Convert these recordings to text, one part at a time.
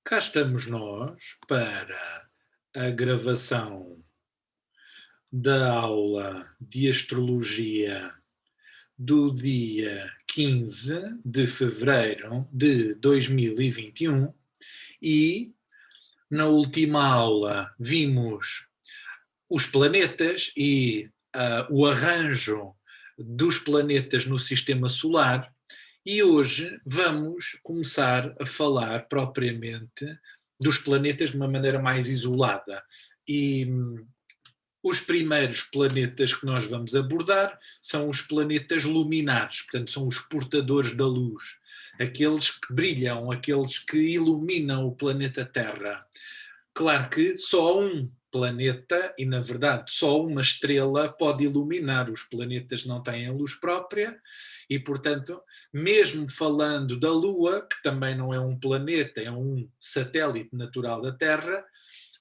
Cá estamos nós para a gravação da aula de astrologia do dia 15 de fevereiro de 2021 e na última aula vimos os planetas e o arranjo dos planetas no sistema solar. E hoje vamos começar a falar propriamente dos planetas de uma maneira mais isolada. E os primeiros planetas que nós vamos abordar são os planetas luminares, portanto, são os portadores da luz, aqueles que brilham, aqueles que iluminam o planeta Terra. Claro que só um planeta, e na verdade só uma estrela, pode iluminar. Os planetas não têm luz própria e, portanto, mesmo falando da Lua, que também não é um planeta, é um satélite natural da Terra,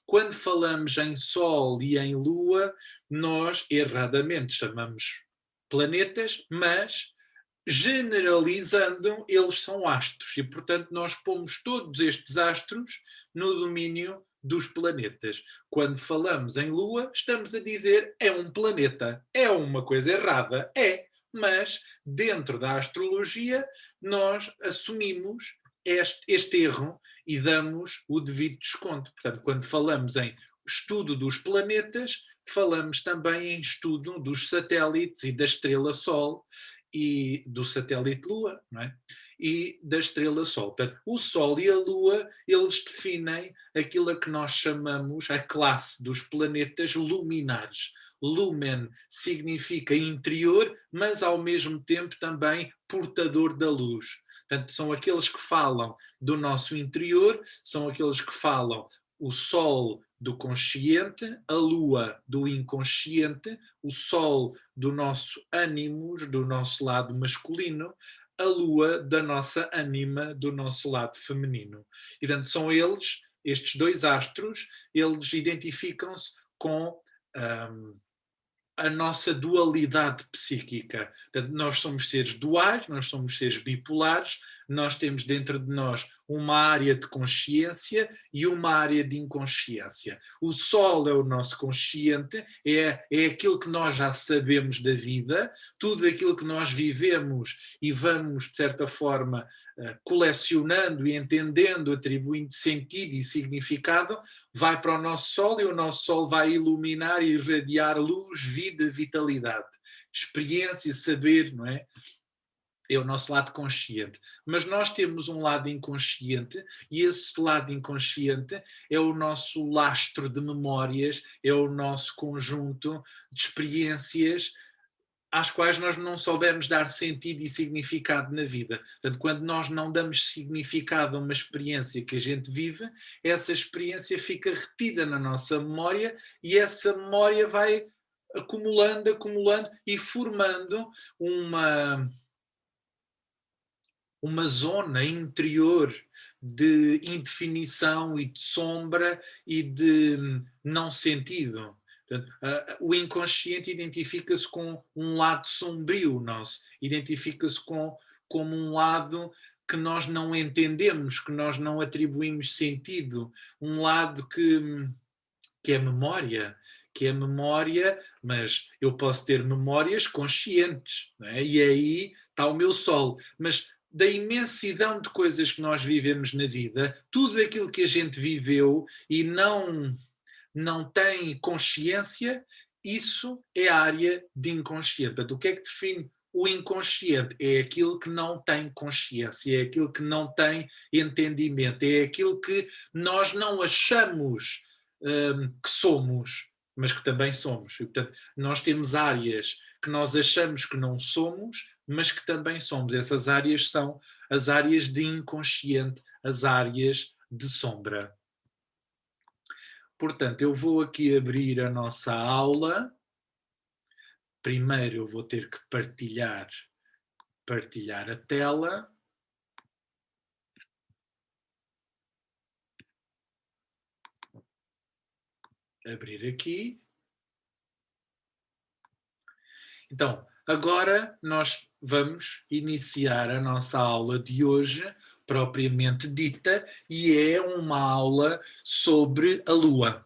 quando falamos em Sol e em Lua, nós erradamente chamamos planetas, mas generalizando, eles são astros e, portanto, nós pomos todos estes astros no domínio dos planetas. Quando falamos em Lua, estamos a dizer é um planeta. É uma coisa errada? É, mas dentro da astrologia nós assumimos este erro e damos o devido desconto. Portanto, quando falamos em estudo dos planetas, falamos também em estudo dos satélites e da estrela Sol e do satélite Lua, não é? E da estrela Sol. Portanto, o Sol e a Lua, eles definem aquilo a que nós chamamos a classe dos planetas luminares. Lumen significa interior, mas ao mesmo tempo também portador da luz. Portanto, são aqueles que falam do nosso interior, são aqueles que falam o Sol do consciente, a Lua do inconsciente, o Sol do nosso ânimos, do nosso lado masculino, a Lua da nossa ânima, do nosso lado feminino. E, portanto, são eles, estes dois astros, eles identificam-se com a nossa dualidade psíquica. Portanto, nós somos seres duais, nós somos seres bipolares, nós temos dentro de nós uma área de consciência e uma área de inconsciência. O Sol é o nosso consciente, é aquilo que nós já sabemos da vida, tudo aquilo que nós vivemos e vamos, de certa forma, colecionando e entendendo, atribuindo sentido e significado, vai para o nosso Sol e o nosso Sol vai iluminar e irradiar luz, vida, vitalidade, experiência, saber, não é? É o nosso lado consciente. Mas nós temos um lado inconsciente e esse lado inconsciente é o nosso lastro de memórias, é o nosso conjunto de experiências às quais nós não soubemos dar sentido e significado na vida. Portanto, quando nós não damos significado a uma experiência que a gente vive, essa experiência fica retida na nossa memória e essa memória vai acumulando, acumulando e formando uma, uma zona interior de indefinição e de sombra e de não sentido. Portanto, o inconsciente identifica-se com um lado sombrio nosso, identifica-se como um lado que nós não entendemos, que nós não atribuímos sentido, um lado que é memória, que é memória, mas eu posso ter memórias conscientes, não é? E aí está o meu sol. Mas da imensidão de coisas que nós vivemos na vida, tudo aquilo que a gente viveu e não tem consciência, isso é a área de inconsciente. Portanto, o que é que define o inconsciente? É aquilo que não tem consciência, é aquilo que não tem entendimento, é aquilo que nós não achamos que somos, mas que também somos. E, portanto, nós temos áreas que nós achamos que não somos, mas que também somos. Essas áreas são as áreas de inconsciente, as áreas de sombra. Portanto, eu vou aqui abrir a nossa aula. Primeiro eu vou ter que partilhar a tela. Abrir aqui. Então, agora nós vamos iniciar a nossa aula de hoje, propriamente dita, e é uma aula sobre a Lua.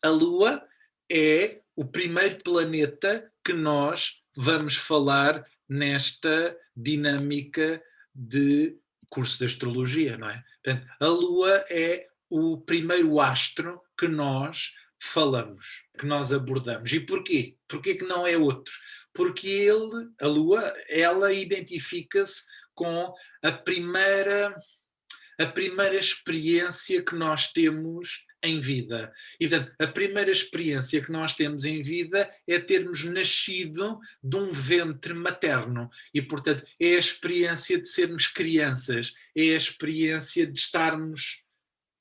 A Lua é o primeiro planeta que nós vamos falar nesta dinâmica de curso de astrologia, não é? Portanto, a Lua é o primeiro astro que nós falamos, que nós abordamos. E porquê? Porquê que não é outro? Porque a Lua, ela identifica-se com a primeira experiência que nós temos em vida. E, portanto, a primeira experiência que nós temos em vida é termos nascido de um ventre materno. E, portanto, é a experiência de sermos crianças, é a experiência de estarmos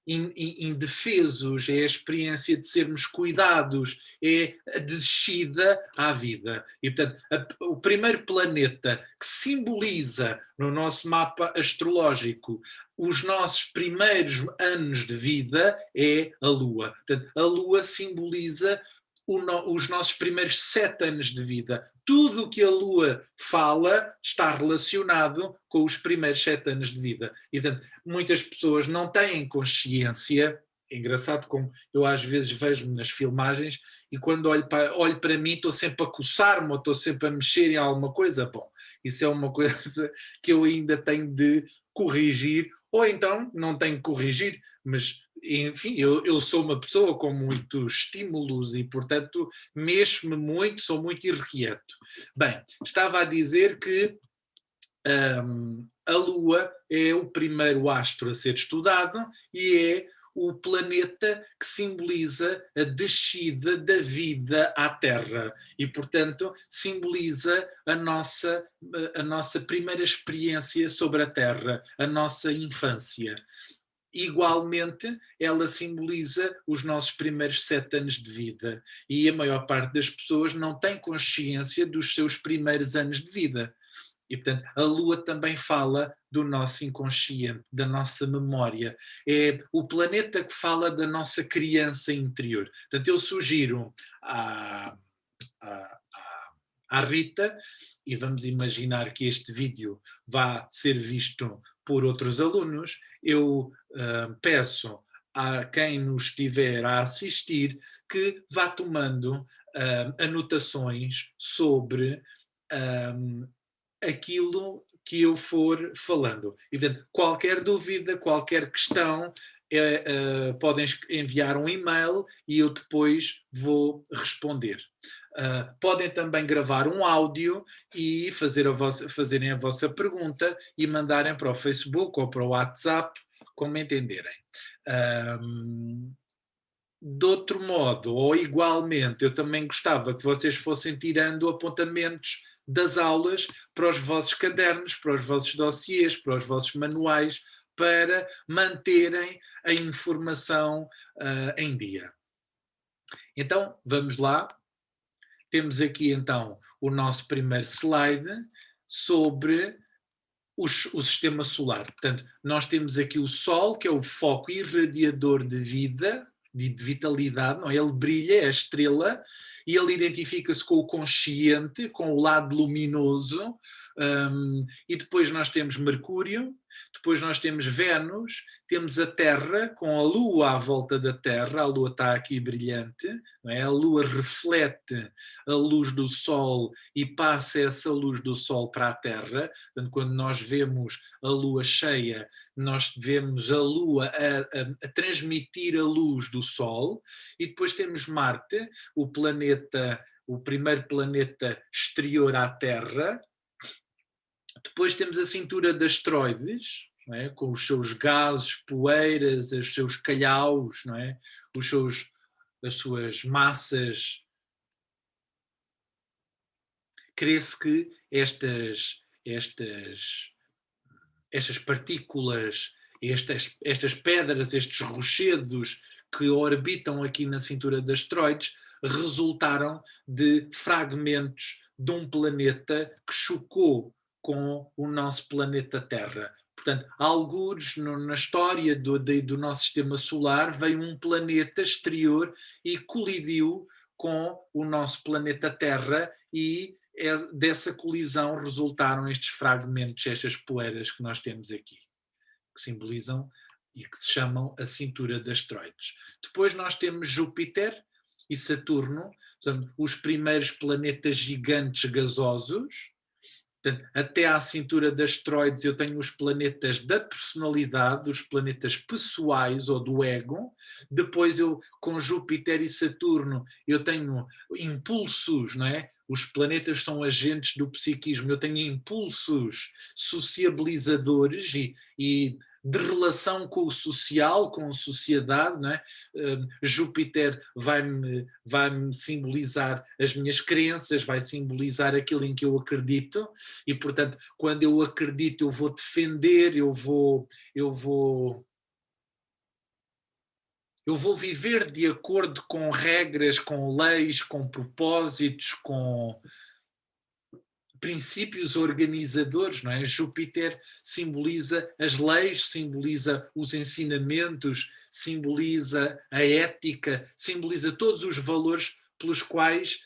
indefesos, é a experiência de sermos cuidados, é a descida à vida. E, portanto, o primeiro planeta que simboliza no nosso mapa astrológico os nossos primeiros anos de vida é a Lua. Portanto, a Lua simboliza os nossos primeiros 7 anos de vida. Tudo o que a Lua fala está relacionado com os primeiros 7 anos de vida. E, portanto, muitas pessoas não têm consciência. É engraçado como eu às vezes vejo-me nas filmagens e quando olho para mim estou sempre a coçar-me ou estou sempre a mexer em alguma coisa. Bom, isso é uma coisa que eu ainda tenho de corrigir, ou então não tenho que corrigir, mas enfim, eu sou uma pessoa com muitos estímulos e, portanto, mexo-me muito, sou muito irrequieto. Bem, estava a dizer que a Lua é o primeiro astro a ser estudado e é o planeta que simboliza a descida da vida à Terra e, portanto, simboliza a nossa primeira experiência sobre a Terra, a nossa infância. Igualmente, ela simboliza os nossos primeiros 7 anos de vida e a maior parte das pessoas não tem consciência dos seus primeiros anos de vida. E, portanto, a Lua também fala do nosso inconsciente, da nossa memória. É o planeta que fala da nossa criança interior. Portanto, eu sugiro à Rita, e vamos imaginar que este vídeo vá ser visto por outros alunos, eu peço a quem nos estiver a assistir que vá tomando anotações sobre aquilo que eu for falando. E, portanto, qualquer dúvida, qualquer questão, podem enviar um e-mail e eu depois vou responder. Podem também gravar um áudio e fazerem a vossa pergunta e mandarem para o Facebook ou para o WhatsApp, como entenderem. De outro modo, ou igualmente, eu também gostava que vocês fossem tirando apontamentos das aulas para os vossos cadernos, para os vossos dossiês, para os vossos manuais, para manterem a informação em dia. Então, vamos lá. Temos aqui, então, o nosso primeiro slide sobre o sistema solar. Portanto, nós temos aqui o Sol, que é o foco irradiador de vida, de vitalidade, não é? Ele brilha, é a estrela, e ele identifica-se com o consciente, com o lado luminoso, e depois nós temos Mercúrio, depois nós temos Vênus, temos a Terra, com a Lua à volta da Terra, a Lua está aqui brilhante, não é? A Lua reflete a luz do Sol e passa essa luz do Sol para a Terra. Portanto, quando nós vemos a Lua cheia, nós vemos a Lua a transmitir a luz do Sol, e depois temos Marte, o primeiro planeta exterior à Terra. Depois temos a cintura de asteroides, não é? Com os seus gases, poeiras, os seus calhaus, não é? As suas massas. Crê-se que estas partículas, estas pedras, estes rochedos que orbitam aqui na cintura de asteroides resultaram de fragmentos de um planeta que chocou com o nosso planeta Terra. Portanto, algures na história do nosso sistema solar veio um planeta exterior e colidiu com o nosso planeta Terra, e dessa colisão resultaram estes fragmentos, estas poeiras que nós temos aqui, que simbolizam e que se chamam a cintura de asteroides. Depois nós temos Júpiter e Saturno, portanto, os primeiros planetas gigantes gasosos. Portanto, até à cintura de asteroides eu tenho os planetas da personalidade, os planetas pessoais ou do ego. Depois eu, com Júpiter e Saturno, eu tenho impulsos, não é? Os planetas são agentes do psiquismo, eu tenho impulsos sociabilizadores e de relação com o social, com a sociedade, não é? Júpiter vai-me simbolizar as minhas crenças, vai simbolizar aquilo em que eu acredito, e portanto, quando eu acredito, eu vou defender, eu vou viver de acordo com regras, com leis, com propósitos, com princípios organizadores, não é? Júpiter simboliza as leis, simboliza os ensinamentos, simboliza a ética, simboliza todos os valores pelos quais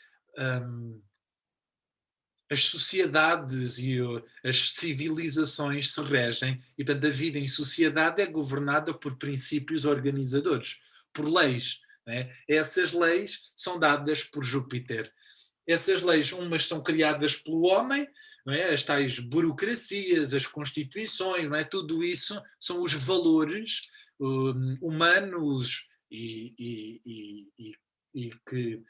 as sociedades e as civilizações se regem, e portanto a vida em sociedade é governada por princípios organizadores, por leis, não é? Essas leis são dadas por Júpiter. Essas leis, umas são criadas pelo homem, não é? As tais burocracias, as constituições, não é? Tudo isso são os valores humanos e que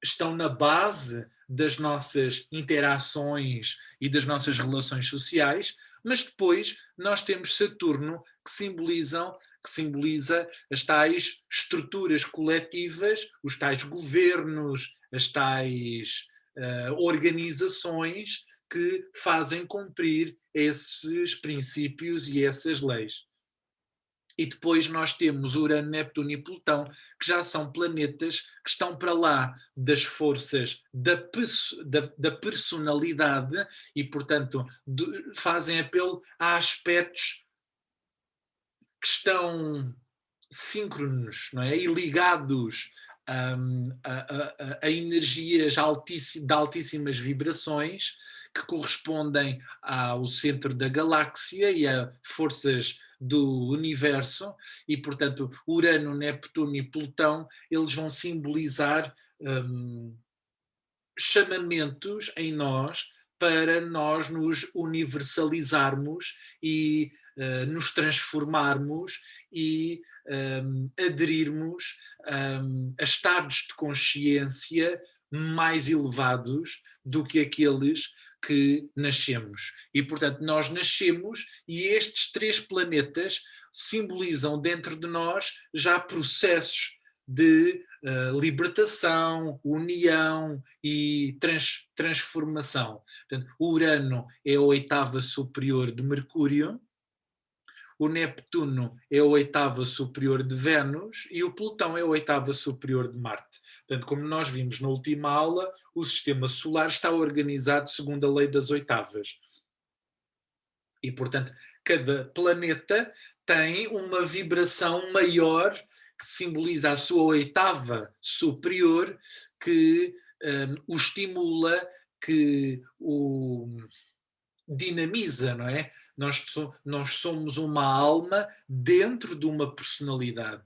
estão na base das nossas interações e das nossas relações sociais, mas depois nós temos Saturno que simboliza as tais estruturas coletivas, os tais governos, as tais organizações que fazem cumprir esses princípios e essas leis. E depois nós temos Urano, Neptuno e Plutão, que já são planetas que estão para lá das forças da personalidade e, portanto, fazem apelo a aspectos que estão síncronos, não é? E ligados a energias de altíssimas vibrações que correspondem ao centro da galáxia e a forças do universo, e portanto Urano, Neptuno e Plutão, eles vão simbolizar chamamentos em nós para nós nos universalizarmos e nos transformarmos e aderirmos a estados de consciência mais elevados do que aqueles que nascemos. E, portanto, nós nascemos e estes três planetas simbolizam dentro de nós já processos de libertação, união e transformação. Portanto, o Urano é a oitava superior de Mercúrio, o Neptuno é a oitava superior de Vênus e o Plutão é a oitava superior de Marte. Portanto, como nós vimos na última aula, o sistema solar está organizado segundo a lei das oitavas. E, portanto, cada planeta tem uma vibração maior que simboliza a sua oitava superior, que o estimula, que o dinamiza, não é? Nós somos uma alma dentro de uma personalidade.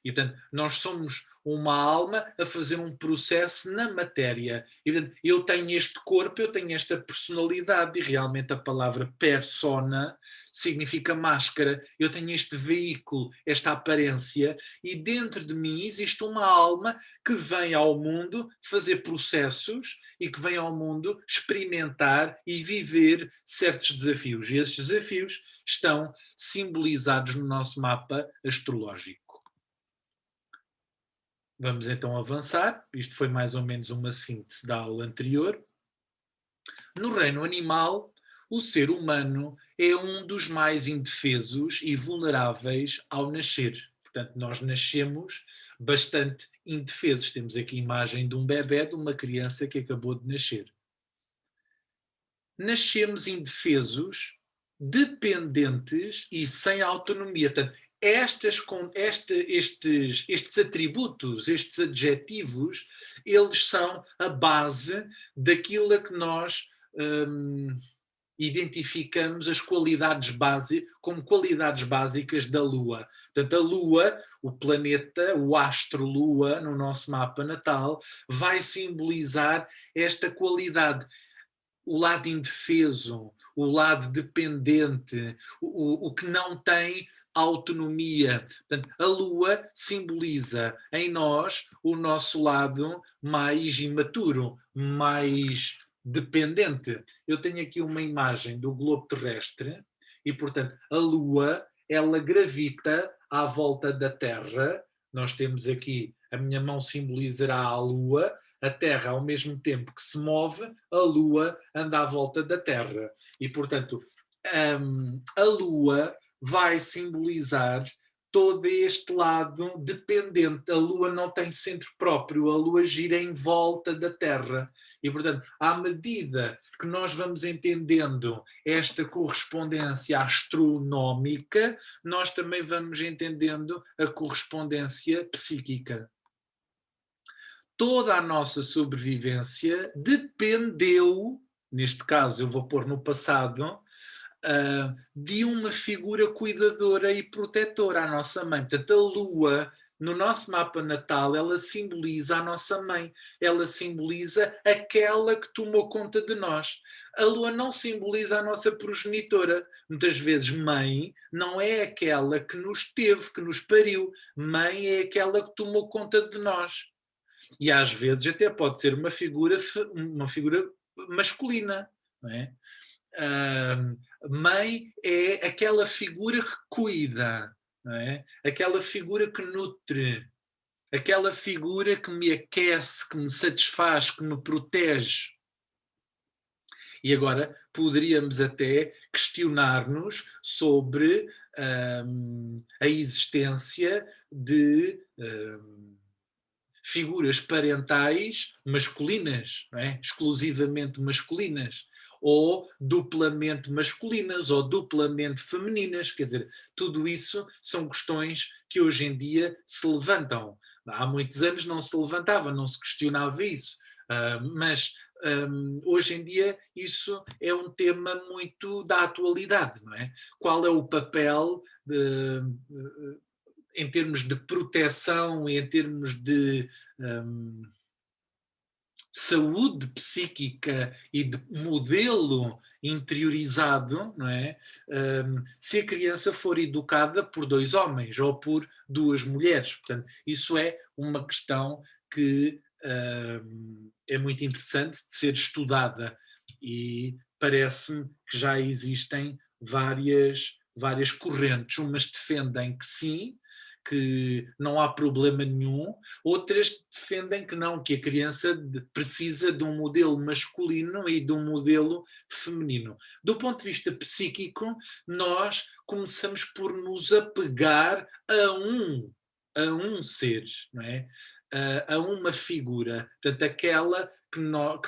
E, portanto, nós somos uma alma a fazer um processo na matéria. E, portanto, eu tenho este corpo, eu tenho esta personalidade, e realmente a palavra persona significa máscara. Eu tenho este veículo, esta aparência, e dentro de mim existe uma alma que vem ao mundo fazer processos e que vem ao mundo experimentar e viver certos desafios. E esses desafios estão simbolizados no nosso mapa astrológico. Vamos então avançar. Isto foi mais ou menos uma síntese da aula anterior. No reino animal, o ser humano é um dos mais indefesos e vulneráveis ao nascer. Portanto, nós nascemos bastante indefesos. Temos aqui a imagem de um bebé, de uma criança que acabou de nascer. Nascemos indefesos, dependentes e sem autonomia. Portanto, estes atributos, estes adjetivos, eles são a base daquilo a que nós identificamos as qualidades como qualidades básicas da Lua. Portanto, a Lua, o planeta, o astro Lua, no nosso mapa natal, vai simbolizar esta qualidade. O lado indefeso, o lado dependente, o que não tem autonomia. Portanto, a Lua simboliza em nós o nosso lado mais imaturo, mais dependente. Eu tenho aqui uma imagem do globo terrestre e, portanto, a Lua, ela gravita à volta da Terra. Nós temos aqui, a minha mão simbolizará a Lua, a Terra, ao mesmo tempo que se move, a Lua anda à volta da Terra. E, portanto, a Lua vai simbolizar todo este lado dependente. A Lua não tem centro próprio, a Lua gira em volta da Terra. E, portanto, à medida que nós vamos entendendo esta correspondência astronómica, nós também vamos entendendo a correspondência psíquica. Toda a nossa sobrevivência dependeu, neste caso eu vou pôr no passado, de uma figura cuidadora e protetora, a nossa mãe. Portanto, a Lua, no nosso mapa natal, ela simboliza a nossa mãe, ela simboliza aquela que tomou conta de nós. A Lua não simboliza a nossa progenitora. Muitas vezes, mãe não é aquela que nos teve, que nos pariu. Mãe é aquela que tomou conta de nós. E às vezes até pode ser uma figura masculina, não é? Mãe é aquela figura que cuida, não é? Aquela figura que nutre, aquela figura que me aquece, que me satisfaz, que me protege. E agora poderíamos até questionar-nos sobre a existência de figuras parentais masculinas, não é? Exclusivamente masculinas, ou duplamente masculinas, ou duplamente femininas. Quer dizer, tudo isso são questões que hoje em dia se levantam. Há muitos anos não se levantava, não se questionava isso, mas hoje em dia isso é um tema muito da atualidade, não é? Qual é o papel em termos de proteção, em termos de saúde psíquica e de modelo interiorizado, não é? Se a criança for educada por 2 homens ou por 2 mulheres. Portanto, isso é uma questão que é muito interessante de ser estudada e parece-me que já existem várias correntes. Umas defendem que sim, que não há problema nenhum, outras defendem que não, que a criança precisa de um modelo masculino e de um modelo feminino. Do ponto de vista psíquico, nós começamos por nos apegar a um ser, não é? A uma figura. Portanto, aquela que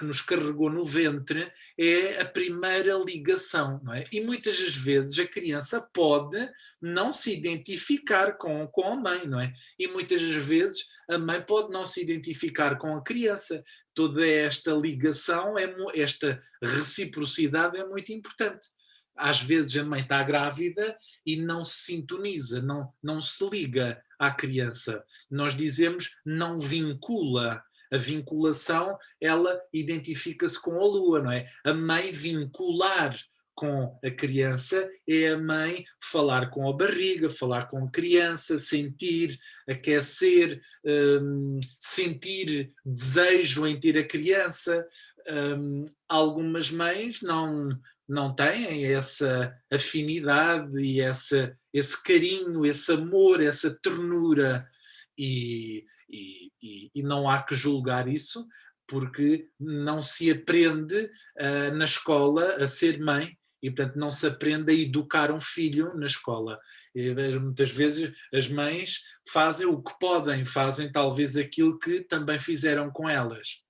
nos carregou no ventre é a primeira ligação, não é? E muitas das vezes a criança pode não se identificar com a mãe, não é? E muitas das vezes a mãe pode não se identificar com a criança. Toda esta ligação, esta reciprocidade é muito importante. Às vezes a mãe está grávida e não se sintoniza, não se liga à criança. Nós dizemos não vincula. A vinculação, ela identifica-se com a lua, não é? A mãe vincular com a criança é a mãe falar com a barriga, falar com a criança, sentir, aquecer, sentir desejo em ter a criança. Algumas mães não têm essa afinidade e esse carinho, esse amor, essa ternura e não há que julgar isso, porque não se aprende na escola a ser mãe e, portanto, não se aprende a educar um filho na escola. E, muitas vezes as mães fazem o que podem, fazem talvez aquilo que também fizeram com elas.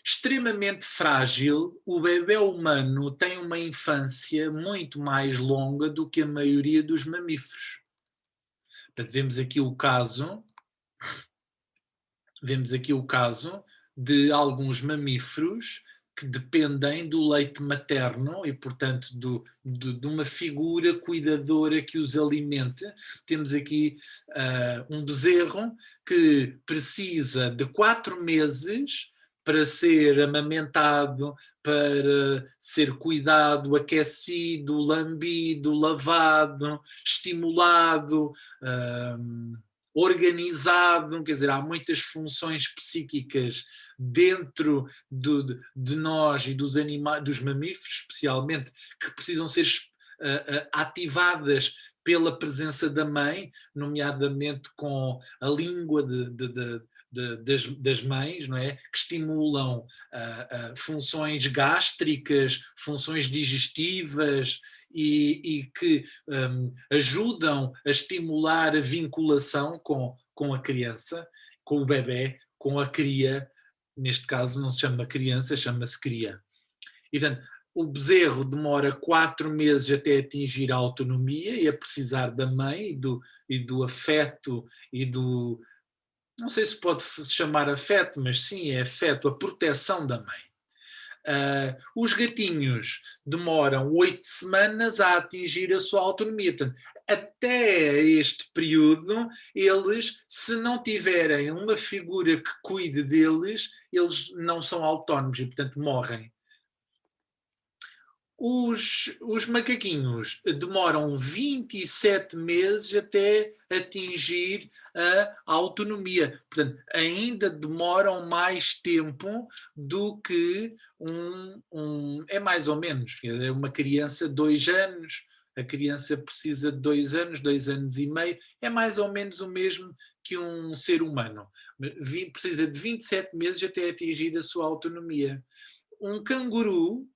extremamente frágil, o bebé humano tem uma infância muito mais longa do que a maioria dos mamíferos. Portanto, vemos aqui o caso de alguns mamíferos que dependem do leite materno e, portanto, de uma figura cuidadora que os alimente. Temos aqui um bezerro que precisa de 4 meses para ser amamentado, para ser cuidado, aquecido, lambido, lavado, estimulado, organizado, quer dizer, há muitas funções psíquicas dentro de nós e dos animais, dos mamíferos, especialmente, que precisam ser ativadas pela presença da mãe, nomeadamente com a língua das mães, não é? Que estimulam funções gástricas, funções digestivas e que ajudam a estimular a vinculação com a criança, com o bebé, com a cria. Neste caso não se chama criança, chama-se cria. E, portanto, o bezerro demora 4 meses até atingir a autonomia e a precisar da mãe e do afeto e do... Não sei se pode se chamar afeto, mas sim, é afeto, a proteção da mãe. Os gatinhos demoram 8 semanas a atingir a sua autonomia. Portanto, até este período, eles, se não tiverem uma figura que cuide deles, eles não são autónomos e, portanto, morrem. Os macaquinhos demoram 27 meses até atingir a autonomia. Portanto, ainda demoram mais tempo do que é mais ou menos. Uma criança, 2 anos, a criança precisa de 2 anos, 2 anos e meio, é mais ou menos o mesmo que um ser humano. Precisa de 27 meses até atingir a sua autonomia. Um canguru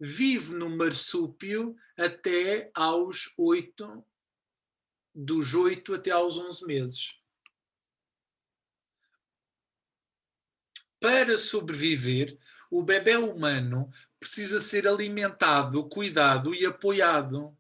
vive no marsúpio até aos 8, dos 8 até aos 11 meses. Para sobreviver, o bebé humano precisa ser alimentado, cuidado e apoiado.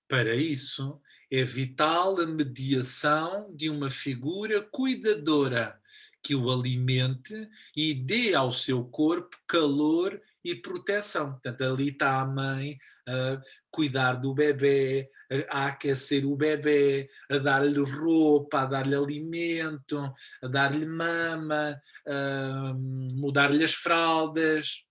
Para isso, é vital a mediação de uma figura cuidadora que o alimente e dê ao seu corpo calor e proteção. Portanto, ali está a mãe a cuidar do bebé, a aquecer o bebé, a dar-lhe roupa, a dar-lhe alimento, a dar-lhe mama, a mudar-lhe as fraldas.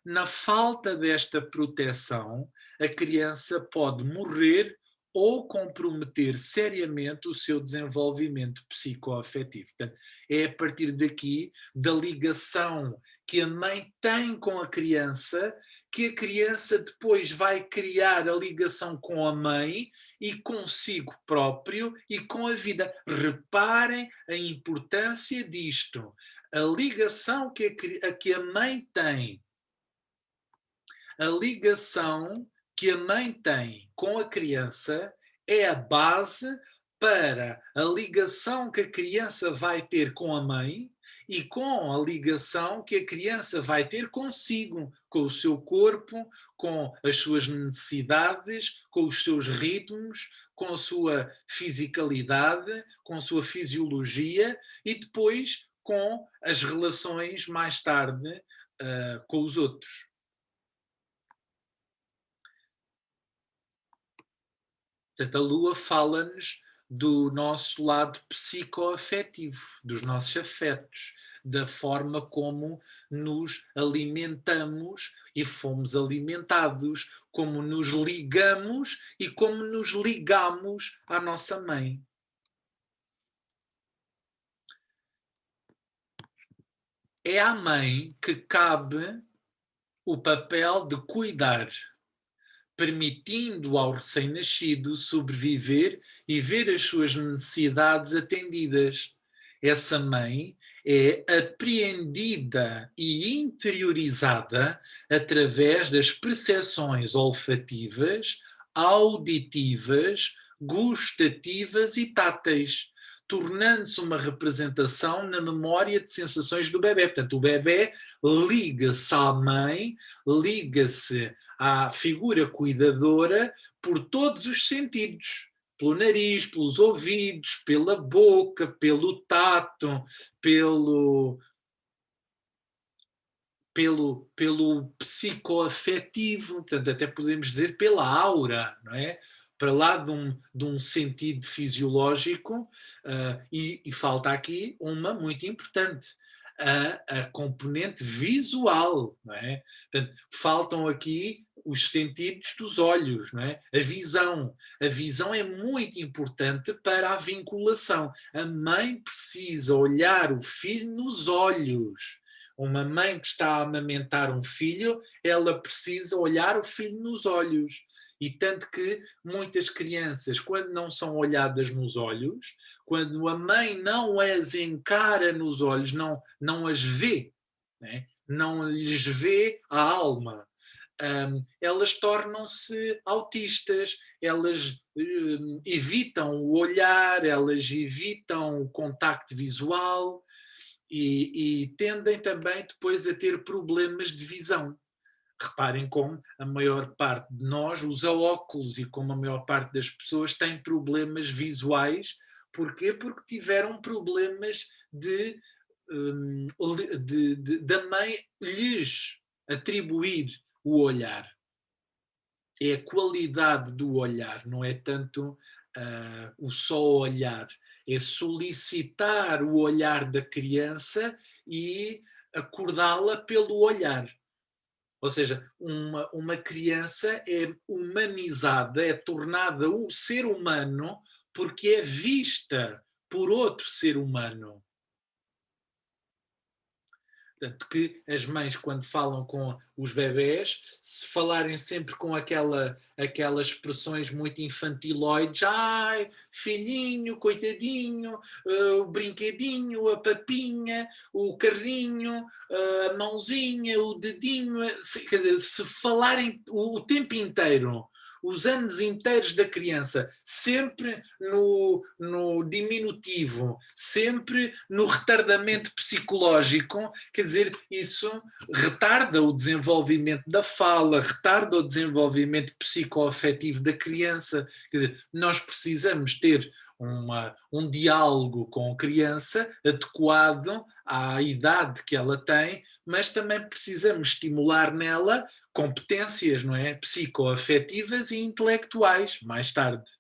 Na falta desta proteção, a criança pode morrer ou comprometer seriamente o seu desenvolvimento psicoafetivo. Portanto, é a partir daqui, da ligação que a mãe tem com a criança, que a criança depois vai criar a ligação com a mãe e consigo próprio e com a vida. Reparem a importância disto. A ligação que a mãe tem, a ligação que a mãe tem com a criança é a base para a ligação que a criança vai ter com a mãe e com a ligação que a criança vai ter consigo, com o seu corpo, com as suas necessidades, com os seus ritmos, com a sua fisicalidade, com a sua fisiologia e depois com as relações mais tarde com os outros. Portanto, a Lua fala-nos do nosso lado psicoafetivo, dos nossos afetos, da forma como nos alimentamos e fomos alimentados, como nos ligamos e como nos ligamos à nossa mãe. É à mãe que cabe o papel de cuidar, permitindo ao recém-nascido sobreviver e ver as suas necessidades atendidas. Essa mãe é apreendida e interiorizada através das percepções olfativas, auditivas, gustativas e táteis. tornando-se uma representação na memória de sensações do bebê. Portanto, o bebê liga-se à mãe, liga-se à figura cuidadora por todos os sentidos. Pelo nariz, pelos ouvidos, pela boca, pelo tato, pelo psicoafetivo, portanto, até podemos dizer pela aura, não é? Para lá de um sentido fisiológico, e falta aqui uma muito importante, a componente visual, não é? Portanto, faltam aqui os sentidos dos olhos, não é? A visão. A visão é muito importante para a vinculação. A mãe precisa olhar o filho nos olhos. Uma mãe que está a amamentar um filho, ela precisa olhar o filho nos olhos. E tanto que muitas crianças, quando não são olhadas nos olhos, quando a mãe não as encara nos olhos, não as vê, né? Não lhes vê a alma, elas tornam-se autistas, elas evitam o olhar, elas evitam o contacto visual, e tendem também depois a ter problemas de visão. Reparem como a maior parte de nós usa óculos e como a maior parte das pessoas tem problemas visuais. Porquê? Porque tiveram problemas da mãe lhes atribuir o olhar. É a qualidade do olhar, não é tanto o só olhar. É solicitar o olhar da criança e acordá-la pelo olhar. Ou seja, uma criança é humanizada, é tornada um ser humano porque é vista por outro ser humano. Portanto, que as mães, quando falam com os bebés, se falarem sempre com aquelas expressões muito infantiloides, ai, filhinho, coitadinho, o brinquedinho, a papinha, o carrinho, a mãozinha, o dedinho, quer dizer, se falarem o tempo inteiro, os anos inteiros da criança, sempre no diminutivo, sempre no retardamento psicológico, quer dizer, isso retarda o desenvolvimento da fala, retarda o desenvolvimento psicoafetivo da criança. Quer dizer, nós precisamos ter um diálogo com a criança adequado à idade que ela tem, mas também precisamos estimular nela competências, não é? Psicoafetivas e intelectuais, mais tarde.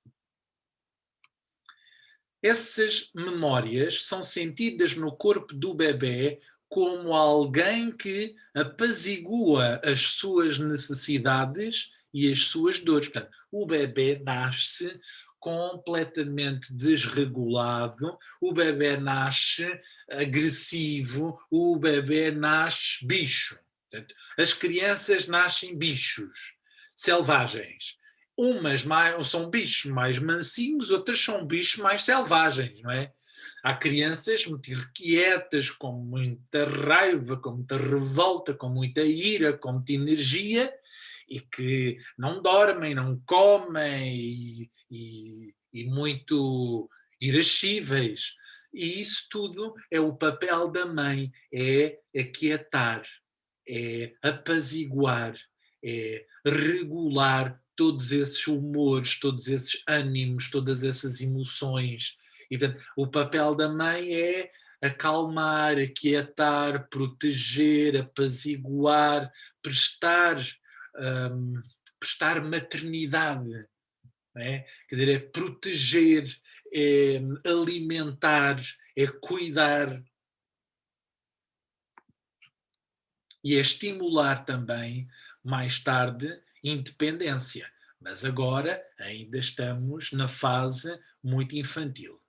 Essas memórias são sentidas no corpo do bebê como alguém que apazigua as suas necessidades e as suas dores. Portanto, o bebê nasce completamente desregulado, o bebê nasce agressivo, o bebê nasce bicho. Portanto, as crianças nascem bichos, selvagens. Umas são bichos mais mansinhos, outras são bichos mais selvagens, não é? Há crianças muito irrequietas, com muita raiva, com muita revolta, com muita ira, com muita energia, e que não dormem, não comem e muito irascíveis. E isso tudo é o papel da mãe, é aquietar, é apaziguar, é regular todos esses humores, todos esses ânimos, todas essas emoções. E, portanto, o papel da mãe é acalmar, aquietar, proteger, apaziguar, prestar maternidade. Não é? Quer dizer, é proteger, é alimentar, é cuidar. E é estimular também, mais tarde, independência. Mas agora ainda estamos na fase muito infantil.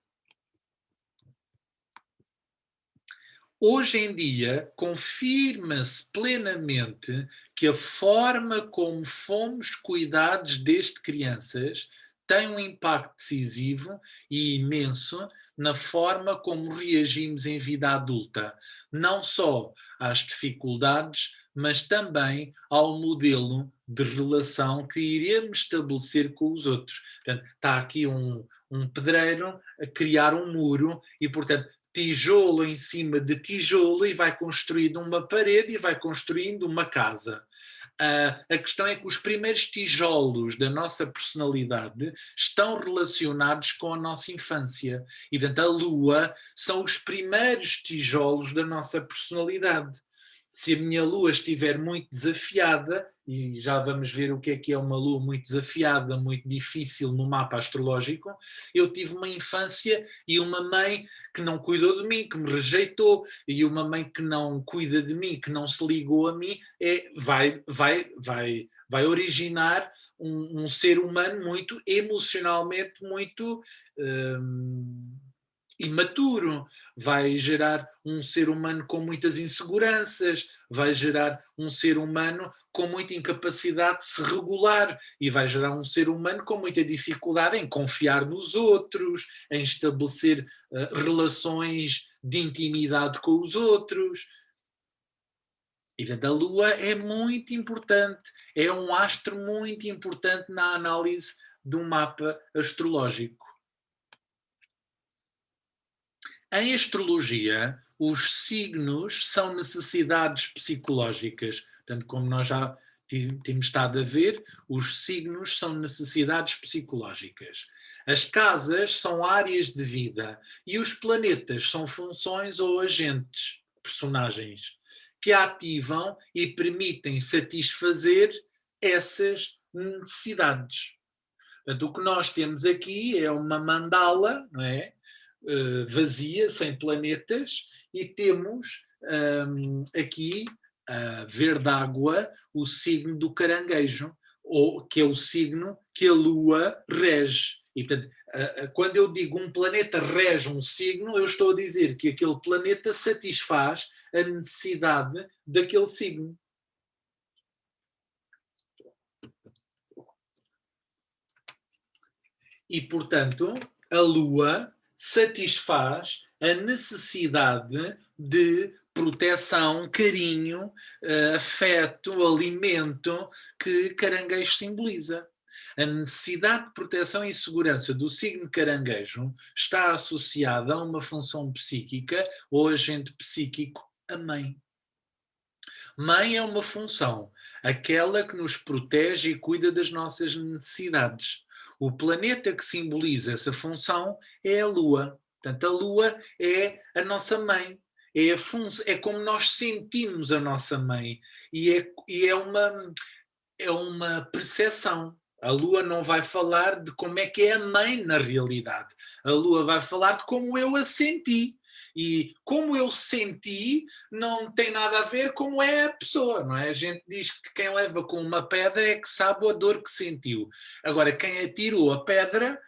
Hoje em dia, confirma-se plenamente que a forma como fomos cuidados desde crianças tem um impacto decisivo e imenso na forma como reagimos em vida adulta, não só às dificuldades, mas também ao modelo de relação que iremos estabelecer com os outros. Portanto, está aqui um pedreiro a criar um muro e, portanto, tijolo em cima de tijolo, e vai construindo uma parede e vai construindo uma casa. A questão é que os primeiros tijolos da nossa personalidade estão relacionados com a nossa infância. E, portanto, a lua são os primeiros tijolos da nossa personalidade. Se a minha lua estiver muito desafiada, e já vamos ver o que é uma lua muito desafiada, muito difícil no mapa astrológico, eu tive uma infância e uma mãe que não cuidou de mim, que me rejeitou, e uma mãe que não cuida de mim, que não se ligou a mim, vai originar um ser humano muito emocionalmente muito imaturo, vai gerar um ser humano com muitas inseguranças, vai gerar um ser humano com muita incapacidade de se regular e vai gerar um ser humano com muita dificuldade em confiar nos outros, em estabelecer relações de intimidade com os outros. E, portanto, a Lua é muito importante, é um astro muito importante na análise de um mapa astrológico. Em astrologia, os signos são necessidades psicológicas. Portanto, como nós já temos estado a ver, os signos são necessidades psicológicas. As casas são áreas de vida e os planetas são funções ou agentes, personagens, que ativam e permitem satisfazer essas necessidades. Portanto, o que nós temos aqui é uma mandala, não é? Vazia, sem planetas, e temos aqui, verde água, o signo do caranguejo, que é o signo que a Lua rege. E, portanto, quando eu digo um planeta rege um signo, eu estou a dizer que aquele planeta satisfaz a necessidade daquele signo. E, portanto, a Lua satisfaz a necessidade de proteção, carinho, afeto, alimento que caranguejo simboliza. A necessidade de proteção e segurança do signo caranguejo está associada a uma função psíquica ou agente psíquico, a mãe. Mãe é uma função, aquela que nos protege e cuida das nossas necessidades. O planeta que simboliza essa função é a Lua. Portanto, a Lua é a nossa mãe. É como nós sentimos a nossa mãe. É uma percepção. A Lua não vai falar de como é que é a mãe na realidade. A Lua vai falar de como eu a senti. E como eu senti não tem nada a ver com como é a pessoa, não é? A gente diz que quem leva com uma pedra é que sabe a dor que sentiu. Agora, quem atirou a pedra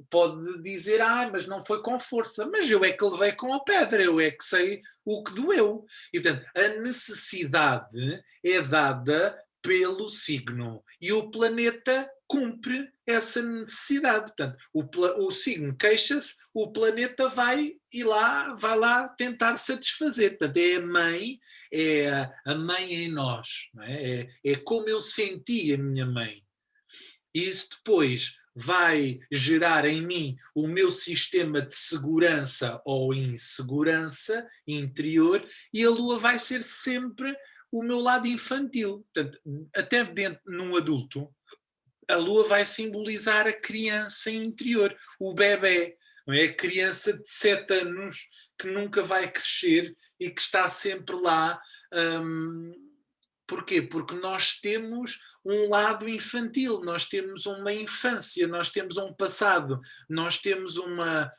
pode dizer, mas não foi com força. Mas eu é que levei com a pedra, eu é que sei o que doeu. E, portanto, a necessidade é dada pelo signo. E o planeta cumpre essa necessidade. Portanto, o signo queixa-se, o planeta vai lá tentar satisfazer. Portanto, é a mãe em nós. Não é? É como eu senti a minha mãe. E isso depois vai gerar em mim o meu sistema de segurança ou insegurança interior, e a Lua vai ser sempre o meu lado infantil. Portanto, até dentro num adulto, a Lua vai simbolizar a criança interior, o bebé. Não é? A criança de 7 anos que nunca vai crescer e que está sempre lá. Porquê? Porque nós temos um lado infantil, nós temos uma infância, nós temos um passado, nós temos uma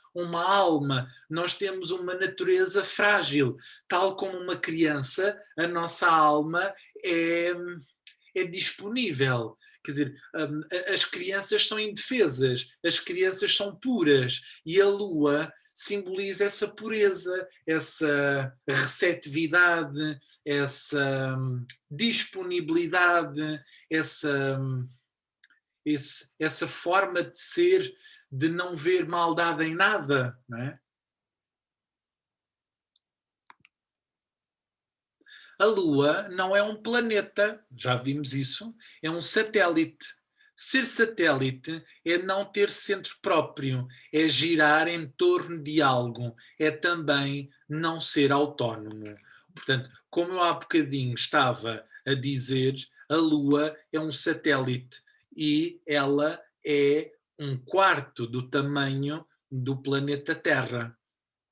alma, nós temos uma natureza frágil. Tal como uma criança, a nossa alma é disponível. Quer dizer, as crianças são indefesas, as crianças são puras, e a Lua simboliza essa pureza, essa receptividade, essa disponibilidade, essa forma de ser, de não ver maldade em nada, não é? A Lua não é um planeta, já vimos isso, é um satélite. Ser satélite é não ter centro próprio, é girar em torno de algo, é também não ser autónomo. Portanto, como eu há bocadinho estava a dizer, a Lua é um satélite e ela é um quarto do tamanho do planeta Terra.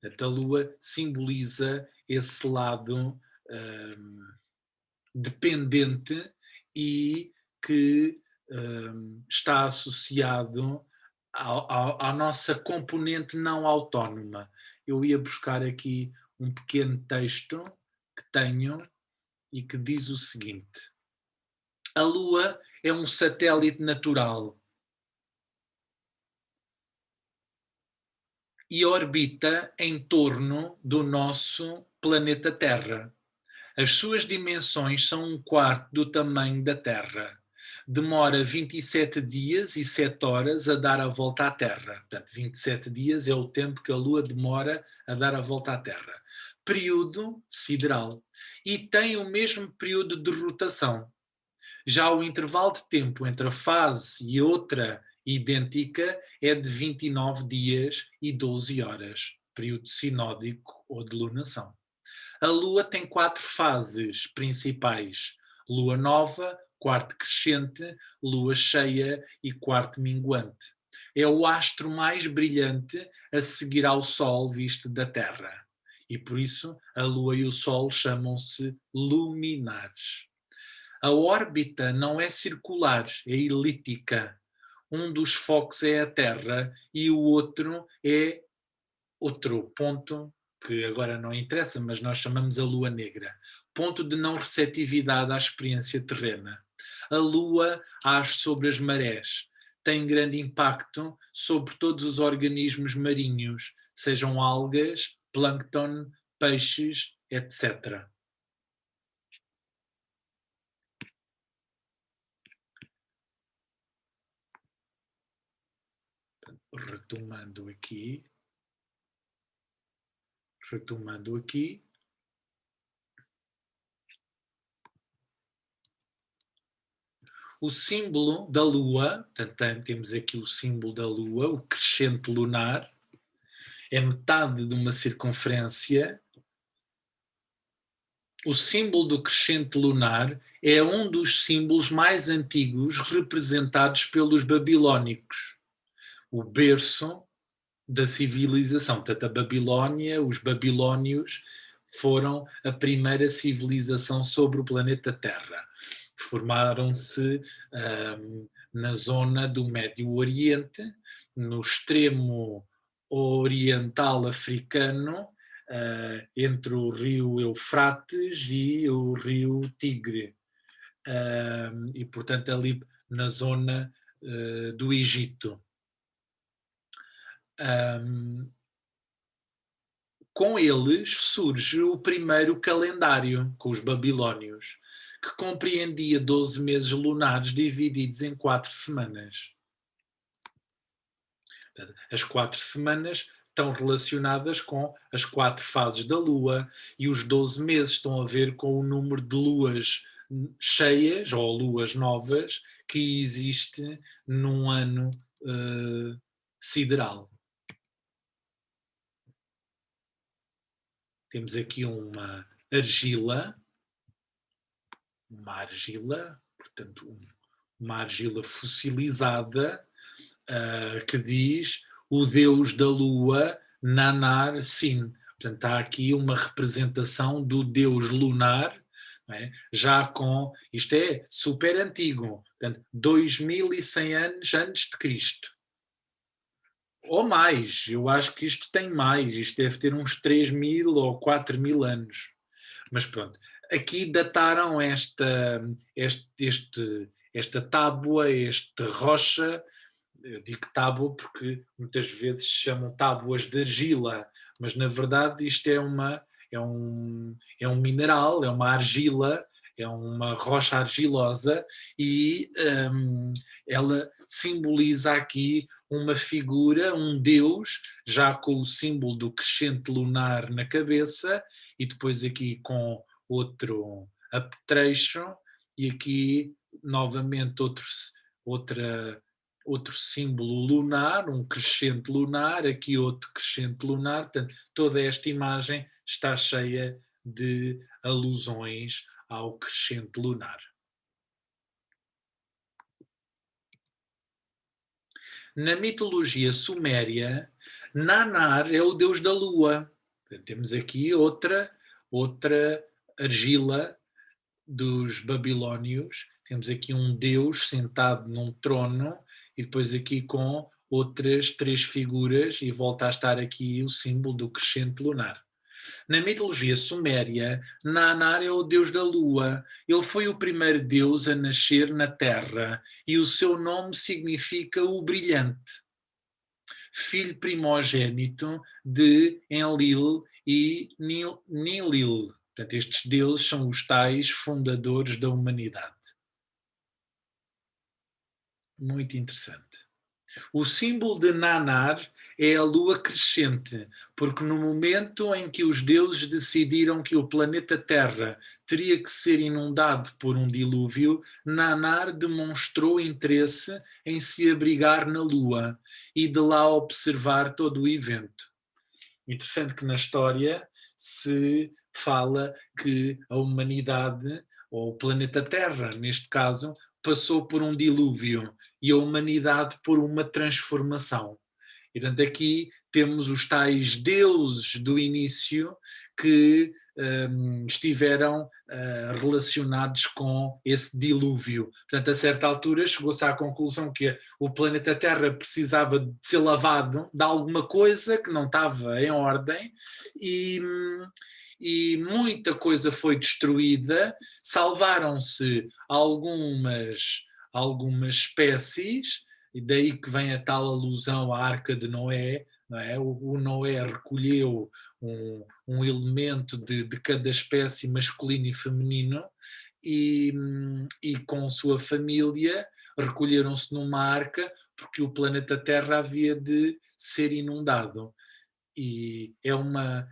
Portanto, a Lua simboliza esse lado dependente e que está associado à nossa componente não autónoma. Eu ia buscar aqui um pequeno texto que tenho e que diz o seguinte: a Lua é um satélite natural e orbita em torno do nosso planeta Terra. As suas dimensões são um quarto do tamanho da Terra. Demora 27 dias e 7 horas a dar a volta à Terra. Portanto, 27 dias é o tempo que a Lua demora a dar a volta à Terra. Período sideral. E tem o mesmo período de rotação. Já o intervalo de tempo entre a fase e outra idêntica é de 29 dias e 12 horas. Período sinódico ou de lunação. A Lua tem 4 fases principais: Lua nova, quarto crescente, Lua cheia e quarto minguante. É o astro mais brilhante a seguir ao Sol visto da Terra. E por isso a Lua e o Sol chamam-se luminares. A órbita não é circular, é elíptica. Um dos focos é a Terra e o outro é outro ponto que agora não interessa, mas nós chamamos a Lua Negra. Ponto de não receptividade à experiência terrena. A Lua age sobre as marés, tem grande impacto sobre todos os organismos marinhos, sejam algas, plâncton, peixes, etc. Retomando aqui. O símbolo da Lua, portanto, temos aqui o símbolo da Lua, o crescente lunar, é metade de uma circunferência. O símbolo do crescente lunar é um dos símbolos mais antigos representados pelos babilónicos, o berço da civilização. Portanto, a Babilónia, os babilónios foram a primeira civilização sobre o planeta Terra. Formaram-se na zona do Médio Oriente, no extremo oriental africano, entre o rio Eufrates e o rio Tigre. E, portanto, ali na zona do Egito. Com eles surge o primeiro calendário, com os babilónios, que compreendia 12 meses lunares divididos em 4 semanas. As 4 semanas estão relacionadas com as 4 fases da Lua e os 12 meses estão a ver com o número de luas cheias ou luas novas que existe num ano sideral. Temos aqui uma argila, portanto, uma argila fossilizada, que diz o deus da lua, Nanar Sin. Portanto, há aqui uma representação do deus lunar, não é? Já com, isto é super antigo, portanto, 2100 anos antes de Cristo. Ou mais, eu acho que isto tem mais, isto deve ter uns 3.000 ou 4.000 anos. Mas pronto, aqui dataram esta tábua, esta rocha. Eu digo tábua porque muitas vezes se chamam tábuas de argila, mas na verdade isto é um mineral, é uma argila, é uma rocha argilosa e ela simboliza aqui uma figura, um deus, já com o símbolo do crescente lunar na cabeça e depois aqui com outro apetrecho, e aqui novamente outro símbolo lunar, um crescente lunar, aqui outro crescente lunar. Portanto, toda esta imagem está cheia de alusões ao crescente lunar. Na mitologia suméria, Nanar é o deus da lua. Temos aqui outra argila dos babilónios. Temos aqui um deus sentado num trono e depois aqui com outras 3 figuras, e volta a estar aqui o símbolo do crescente lunar. Na mitologia suméria, Nanar é o deus da lua. Ele foi o primeiro deus a nascer na Terra e o seu nome significa o brilhante. Filho primogênito de Enlil e Nilil. Portanto, estes deuses são os tais fundadores da humanidade. Muito interessante. O símbolo de Nanar é a lua crescente, porque no momento em que os deuses decidiram que o planeta Terra teria que ser inundado por um dilúvio, Nanar demonstrou interesse em se abrigar na lua e de lá observar todo o evento. Interessante que na história se fala que a humanidade, ou o planeta Terra, neste caso, passou por um dilúvio e a humanidade por uma transformação. E, portanto, aqui temos os tais deuses do início que estiveram relacionados com esse dilúvio. Portanto, a certa altura chegou-se à conclusão que o planeta Terra precisava de ser lavado de alguma coisa que não estava em ordem e muita coisa foi destruída, salvaram-se algumas espécies, e daí que vem a tal alusão à Arca de Noé, não é? O Noé recolheu um elemento de cada espécie, masculino e feminino, e com sua família recolheram-se numa arca porque o planeta Terra havia de ser inundado. E é uma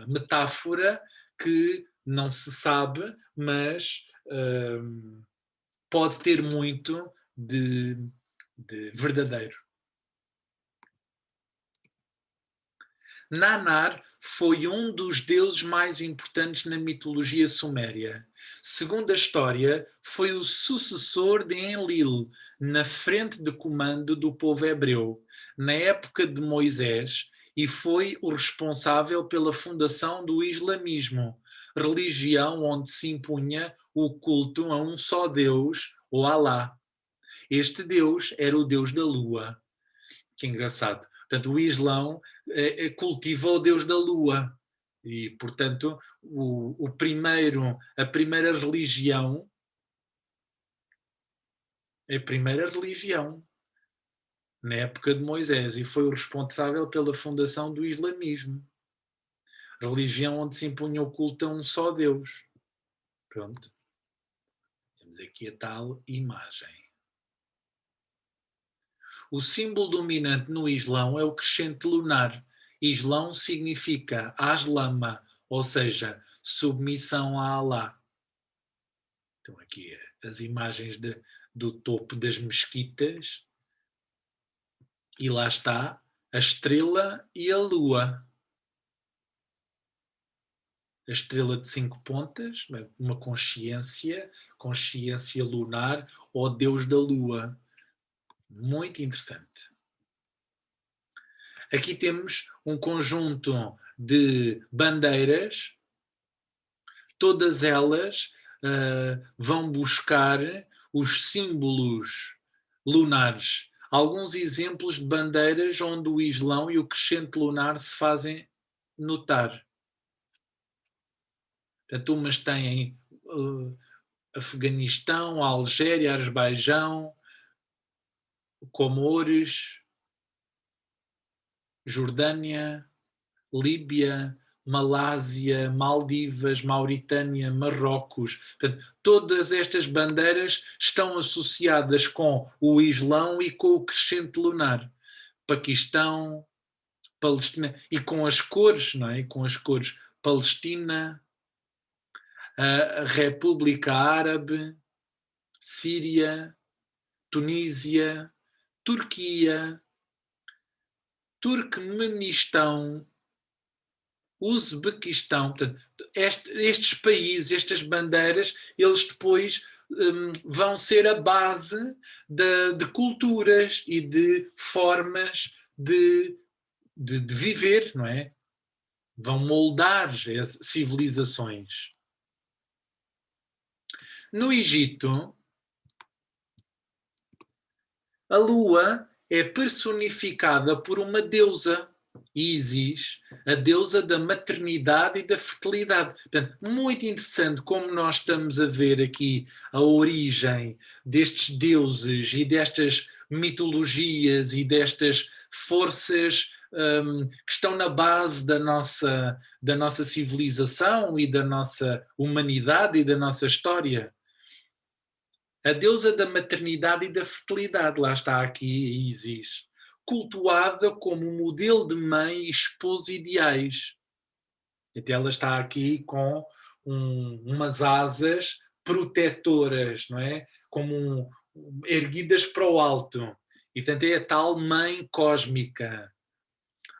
metáfora que não se sabe, mas pode ter muito de verdadeiro. Nanar foi um dos deuses mais importantes na mitologia suméria. Segundo a história, foi o sucessor de Enlil na frente de comando do povo hebreu, na época de Moisés, e foi o responsável pela fundação do islamismo, religião onde se impunha o culto a um só Deus, ou Alá. Este Deus era o Deus da lua. Que engraçado. Portanto, o Islão cultiva o Deus da lua. E, portanto, a primeira religião na época de Moisés, e foi o responsável pela fundação do islamismo. Religião onde se impunha o culto a um só Deus. Pronto. Temos aqui a tal imagem. O símbolo dominante no Islão é o crescente lunar. Islão significa aslama, ou seja, submissão a Alá. Então aqui as imagens do topo das mesquitas. E lá está a estrela e a lua. A estrela de 5 pontas, uma consciência lunar, ou Deus da lua. Muito interessante. Aqui temos um conjunto de bandeiras, todas elas vão buscar os símbolos lunares. Alguns exemplos de bandeiras onde o Islão e o crescente lunar se fazem notar. Portanto, umas têm Afeganistão, Algéria, Azerbaijão, Comores, Jordânia, Líbia, Malásia, Maldivas, Mauritânia, Marrocos. Portanto, todas estas bandeiras estão associadas com o Islão e com o crescente lunar. Paquistão, Palestina, e com as cores, não é? Com as cores Palestina, a República Árabe, Síria, Tunísia, Turquia, Turquemenistão, Uzbequistão. Portanto, estes países, estas bandeiras, eles depois vão ser a base de culturas e de formas de viver, não é? Vão moldar as civilizações. No Egito, a lua é personificada por uma deusa, Ísis, a deusa da maternidade e da fertilidade. Portanto, muito interessante como nós estamos a ver aqui a origem destes deuses e destas mitologias e destas forças que estão na base da nossa civilização e da nossa humanidade e da nossa história. A deusa da maternidade e da fertilidade, lá está aqui Ísis, cultuada como modelo de mãe e esposa ideais. Até ela está aqui com umas asas protetoras, não é? Como erguidas para o alto. E, portanto, é a tal mãe cósmica.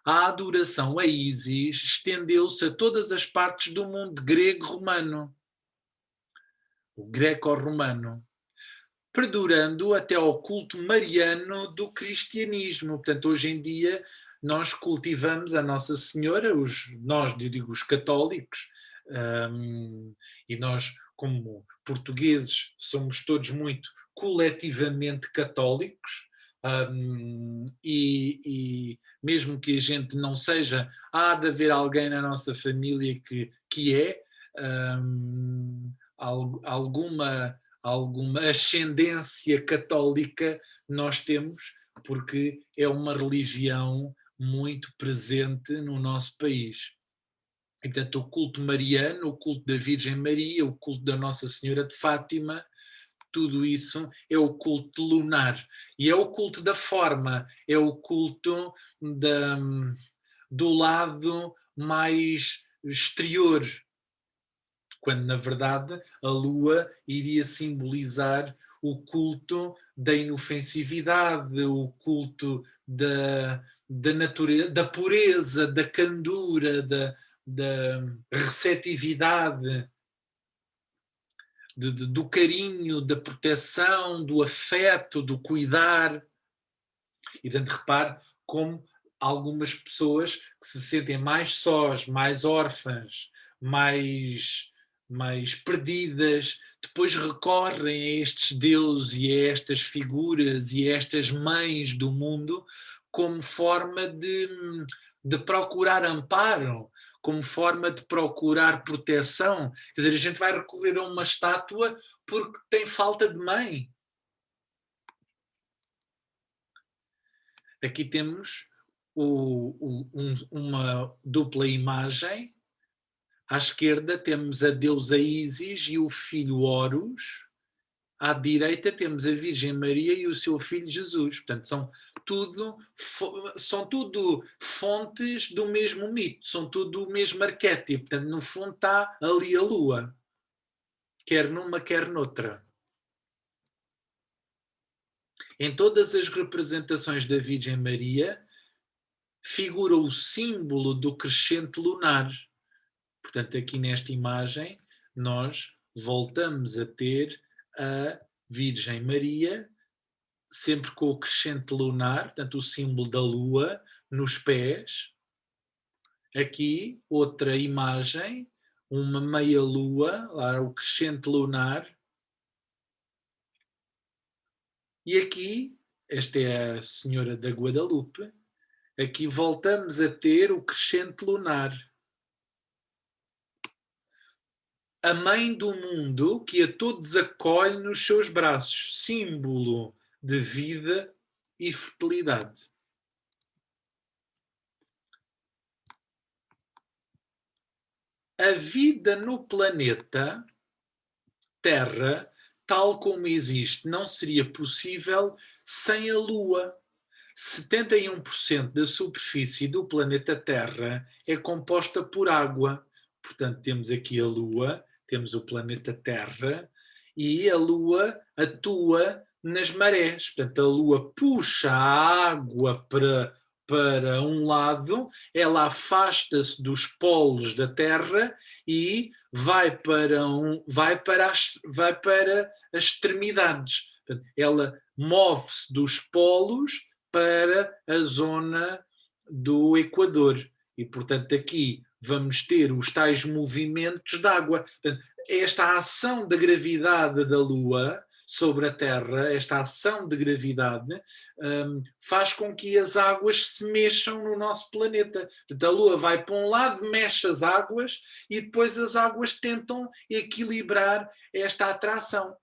A adoração a Ísis estendeu-se a todas as partes do mundo grego-romano. O greco-romano, perdurando até ao culto mariano do cristianismo. Portanto, hoje em dia nós cultivamos a Nossa Senhora, os católicos, e nós, como portugueses, somos todos muito coletivamente católicos, e mesmo que a gente não seja, há de haver alguém na nossa família que é alguma ascendência católica nós temos, porque é uma religião muito presente no nosso país. E, portanto, o culto mariano, o culto da Virgem Maria, o culto da Nossa Senhora de Fátima, tudo isso é o culto lunar. E é o culto da forma, é o culto do lado mais exterior, quando na verdade a lua iria simbolizar o culto da inofensividade, o culto da natureza, da pureza, da candura, da receptividade, do carinho, da proteção, do afeto, do cuidar. E, portanto, repare como algumas pessoas que se sentem mais sós, mais órfãs, mais perdidas, depois recorrem a estes deuses e a estas figuras e a estas mães do mundo como forma de procurar amparo, como forma de procurar proteção. Quer dizer, a gente vai recorrer a uma estátua porque tem falta de mãe. Aqui temos uma dupla imagem. À esquerda temos a deusa Ísis e o filho Horus. À direita temos a Virgem Maria e o seu filho Jesus. Portanto, são tudo fontes do mesmo mito, são tudo o mesmo arquétipo. Portanto, no fundo está ali a lua, quer numa, quer noutra. Em todas as representações da Virgem Maria figura o símbolo do crescente lunar. Portanto, aqui nesta imagem, nós voltamos a ter a Virgem Maria, sempre com o crescente lunar, portanto, o símbolo da lua, nos pés. Aqui, outra imagem, uma meia-lua, lá o crescente lunar. E aqui, esta é a Senhora da Guadalupe, aqui voltamos a ter o crescente lunar. A mãe do mundo que a todos acolhe nos seus braços, símbolo de vida e fertilidade. A vida no planeta Terra, tal como existe, não seria possível sem a Lua. 71% da superfície do planeta Terra é composta por água. Portanto, temos aqui a Lua, temos o planeta Terra e a Lua atua nas marés. Portanto, a Lua puxa a água para um lado, ela afasta-se dos polos da Terra e vai para as extremidades. Portanto, ela move-se dos polos para a zona do Equador. E, portanto, aqui vamos ter os tais movimentos de água. Portanto, esta ação da gravidade da Lua sobre a Terra, esta ação de gravidade, faz com que as águas se mexam no nosso planeta. Portanto, a Lua vai para um lado, mexe as águas e depois as águas tentam equilibrar esta atração.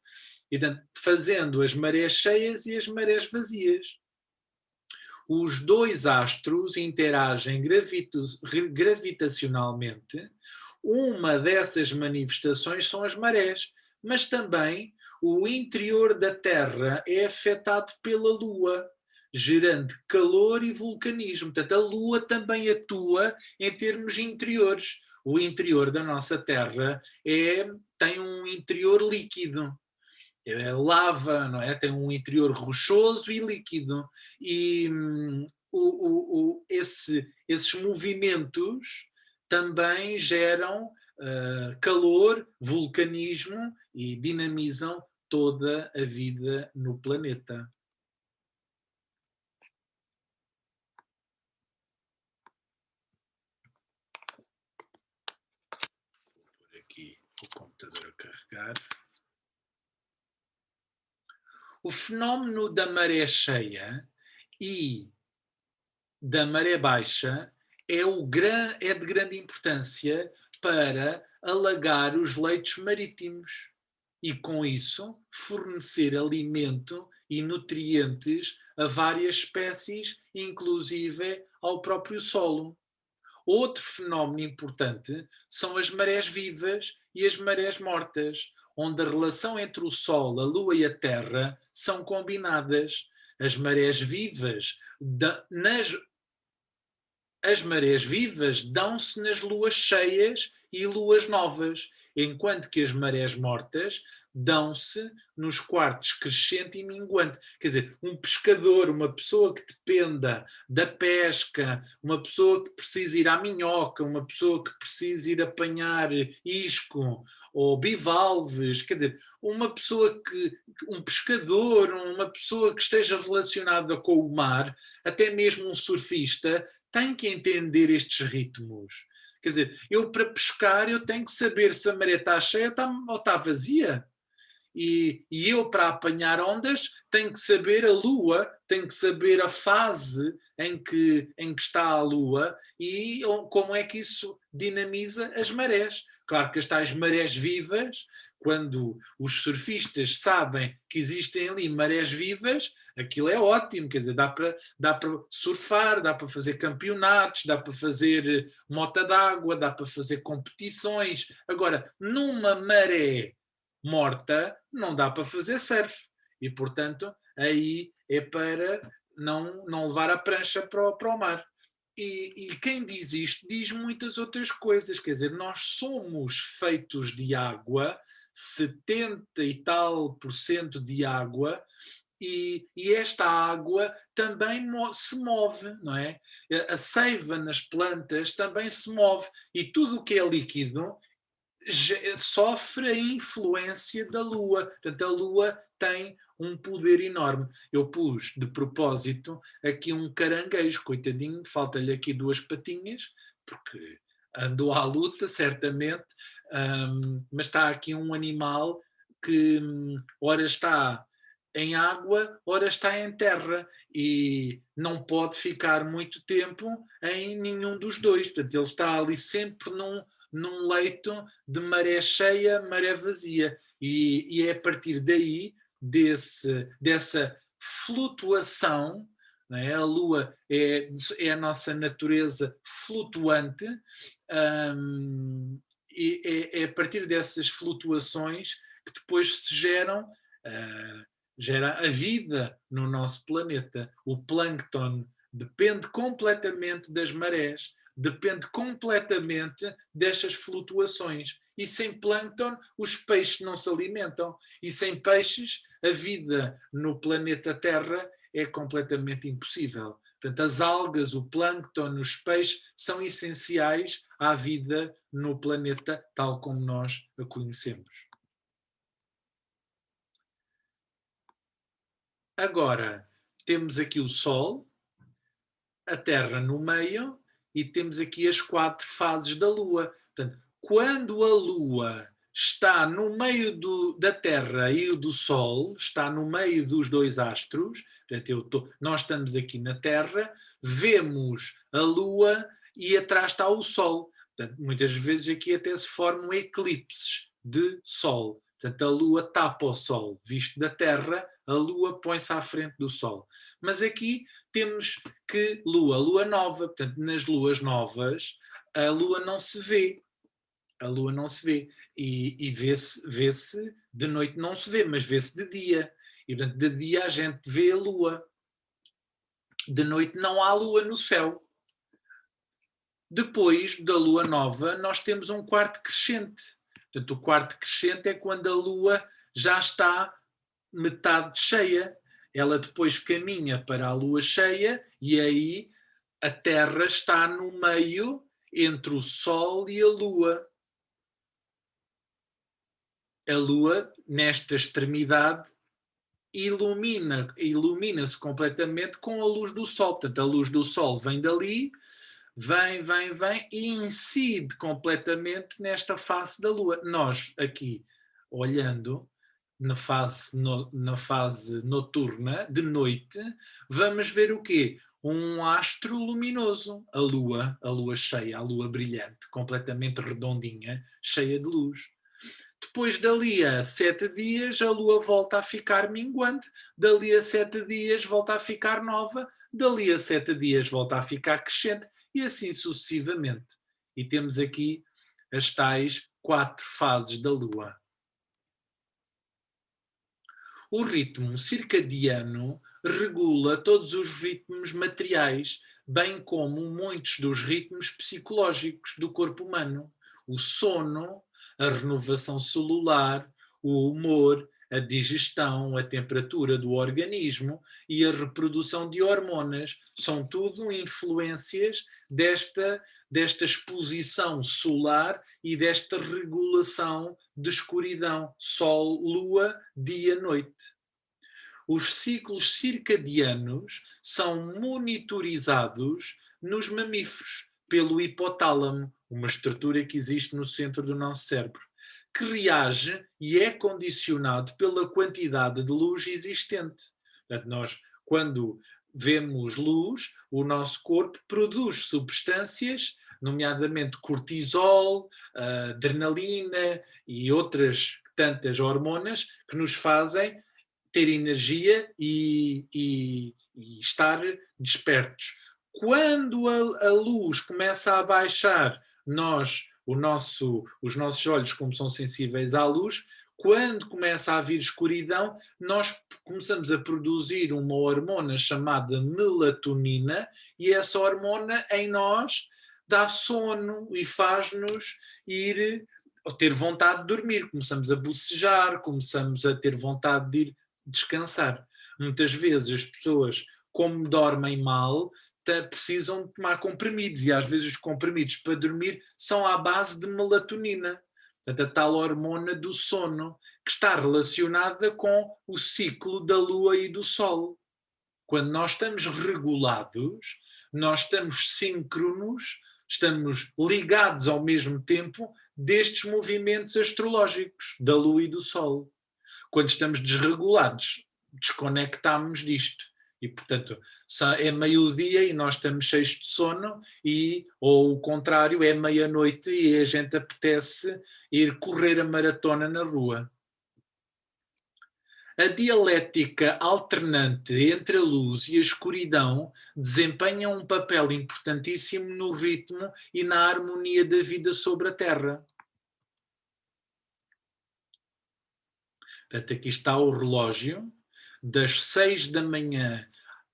E, portanto, fazendo as marés cheias e as marés vazias. Os dois astros interagem gravitacionalmente. Uma dessas manifestações são as marés, mas também o interior da Terra é afetado pela Lua, gerando calor e vulcanismo. Portanto, a Lua também atua em termos interiores. O interior da nossa Terra tem um interior líquido. É lava, não é? Tem um interior rochoso e líquido. E esses movimentos também geram calor, vulcanismo e dinamizam toda a vida no planeta. Vou pôr aqui o computador a carregar. O fenómeno da maré cheia e da maré baixa é de grande importância para alagar os leitos marítimos e, com isso, fornecer alimento e nutrientes a várias espécies, inclusive ao próprio solo. Outro fenómeno importante são as marés vivas e as marés mortas, onde a relação entre o Sol, a Lua e a Terra são combinadas. As marés vivas dão-se nas luas cheias e luas novas, enquanto que as marés mortas dão-se nos quartos crescente e minguante. Quer dizer, um pescador, uma pessoa que dependa da pesca, uma pessoa que precisa ir à minhoca, uma pessoa que precisa ir apanhar isco ou bivalves, quer dizer, um pescador, uma pessoa que esteja relacionada com o mar, até mesmo um surfista, tem que entender estes ritmos. Quer dizer, eu para pescar eu tenho que saber se a maré está cheia ou está vazia. E eu para apanhar ondas tenho que saber a lua, tenho que saber a fase em que está a lua e como é que isso dinamiza as marés. Claro que as tais marés vivas, quando os surfistas sabem que existem ali marés vivas, aquilo é ótimo, quer dizer, dá para surfar, dá para fazer campeonatos, dá para fazer mota d'água, dá para fazer competições. Agora, numa maré morta, não dá para fazer surf. E, portanto, aí é para não levar a prancha para o mar. E quem diz isto diz muitas outras coisas, quer dizer, nós somos feitos de água, 70 e tal % de água, e esta água também se move, não é? A seiva nas plantas também se move, e tudo o que é líquido sofre a influência da Lua. Portanto, a Lua tem um poder enorme. Eu pus, de propósito, aqui um caranguejo, coitadinho, falta-lhe aqui 2 patinhas, porque andou à luta, certamente, mas está aqui um animal que ora está em água, ora está em terra, e não pode ficar muito tempo em nenhum dos dois. Portanto, ele está ali sempre num leito de maré cheia, maré vazia. E é a partir daí, dessa flutuação, não é? A Lua é a nossa natureza flutuante, e é a partir dessas flutuações que depois se gera a vida no nosso planeta. O plâncton depende completamente das marés, depende completamente destas flutuações. e sem plâncton os peixes não se alimentam. E sem peixes a vida no planeta Terra é completamente impossível. Portanto, as algas, o plâncton, os peixes são essenciais à vida no planeta tal como nós a conhecemos. Agora, temos aqui o Sol, a Terra no meio e temos aqui as 4 fases da Lua. Portanto, quando a Lua está no meio da Terra e do Sol, está no meio dos 2 astros, portanto, nós estamos aqui na Terra, vemos a Lua e atrás está o Sol. Portanto, muitas vezes aqui até se formam eclipses de Sol. Portanto, a Lua tapa o Sol. Visto da Terra, a Lua põe-se à frente do Sol. Mas aqui temos que Lua nova. Portanto, nas luas novas, a Lua não se vê. A Lua não se vê. E vê-se, de noite não se vê, mas vê-se de dia. E, portanto, de dia a gente vê a Lua. De noite não há Lua no céu. Depois da Lua nova, nós temos um quarto crescente. Portanto, o quarto crescente é quando a Lua já está metade cheia. Ela depois caminha para a Lua cheia e aí a Terra está no meio entre o Sol e a Lua. A Lua, nesta extremidade, ilumina-se completamente com a luz do Sol. Portanto, a luz do Sol vem dali, vem e incide completamente nesta face da Lua. Nós, aqui, olhando na fase noturna, de noite, vamos ver o quê? Um astro luminoso, a Lua cheia, a Lua brilhante, completamente redondinha, cheia de luz. Depois, dali a 7 dias, a Lua volta a ficar minguante, dali a 7 dias volta a ficar nova, dali a 7 dias volta a ficar crescente, e assim sucessivamente. E temos aqui as tais 4 fases da Lua. O ritmo circadiano regula todos os ritmos materiais, bem como muitos dos ritmos psicológicos do corpo humano. O sono, a renovação celular, o humor, a digestão, a temperatura do organismo e a reprodução de hormonas são tudo influências desta exposição solar e desta regulação de escuridão, sol, lua, dia, noite. Os ciclos circadianos são monitorizados nos mamíferos pelo hipotálamo, uma estrutura que existe no centro do nosso cérebro, que reage e é condicionado pela quantidade de luz existente. Portanto, nós, quando vemos luz, o nosso corpo produz substâncias, nomeadamente cortisol, adrenalina e outras tantas hormonas que nos fazem ter energia e estar despertos. Quando a luz começa a baixar, os nossos olhos, como são sensíveis à luz, quando começa a haver escuridão, nós começamos a produzir uma hormona chamada melatonina e essa hormona em nós dá sono e faz-nos ter vontade de dormir. Começamos a bocejar, começamos a ter vontade de ir descansar. Muitas vezes as pessoas, como dormem mal, precisam de tomar comprimidos e às vezes os comprimidos para dormir são à base de melatonina, portanto, a tal hormona do sono, que está relacionada com o ciclo da Lua e do Sol. Quando nós estamos regulados, nós estamos síncronos, estamos ligados ao mesmo tempo destes movimentos astrológicos da Lua e do Sol. Quando estamos desregulados, desconectamos disto. E, portanto, é meio-dia e nós estamos cheios de sono, ou o contrário, é meia-noite e a gente apetece ir correr a maratona na rua. A dialética alternante entre a luz e a escuridão desempenha um papel importantíssimo no ritmo e na harmonia da vida sobre a Terra. Portanto, aqui está o relógio, das 6 da manhã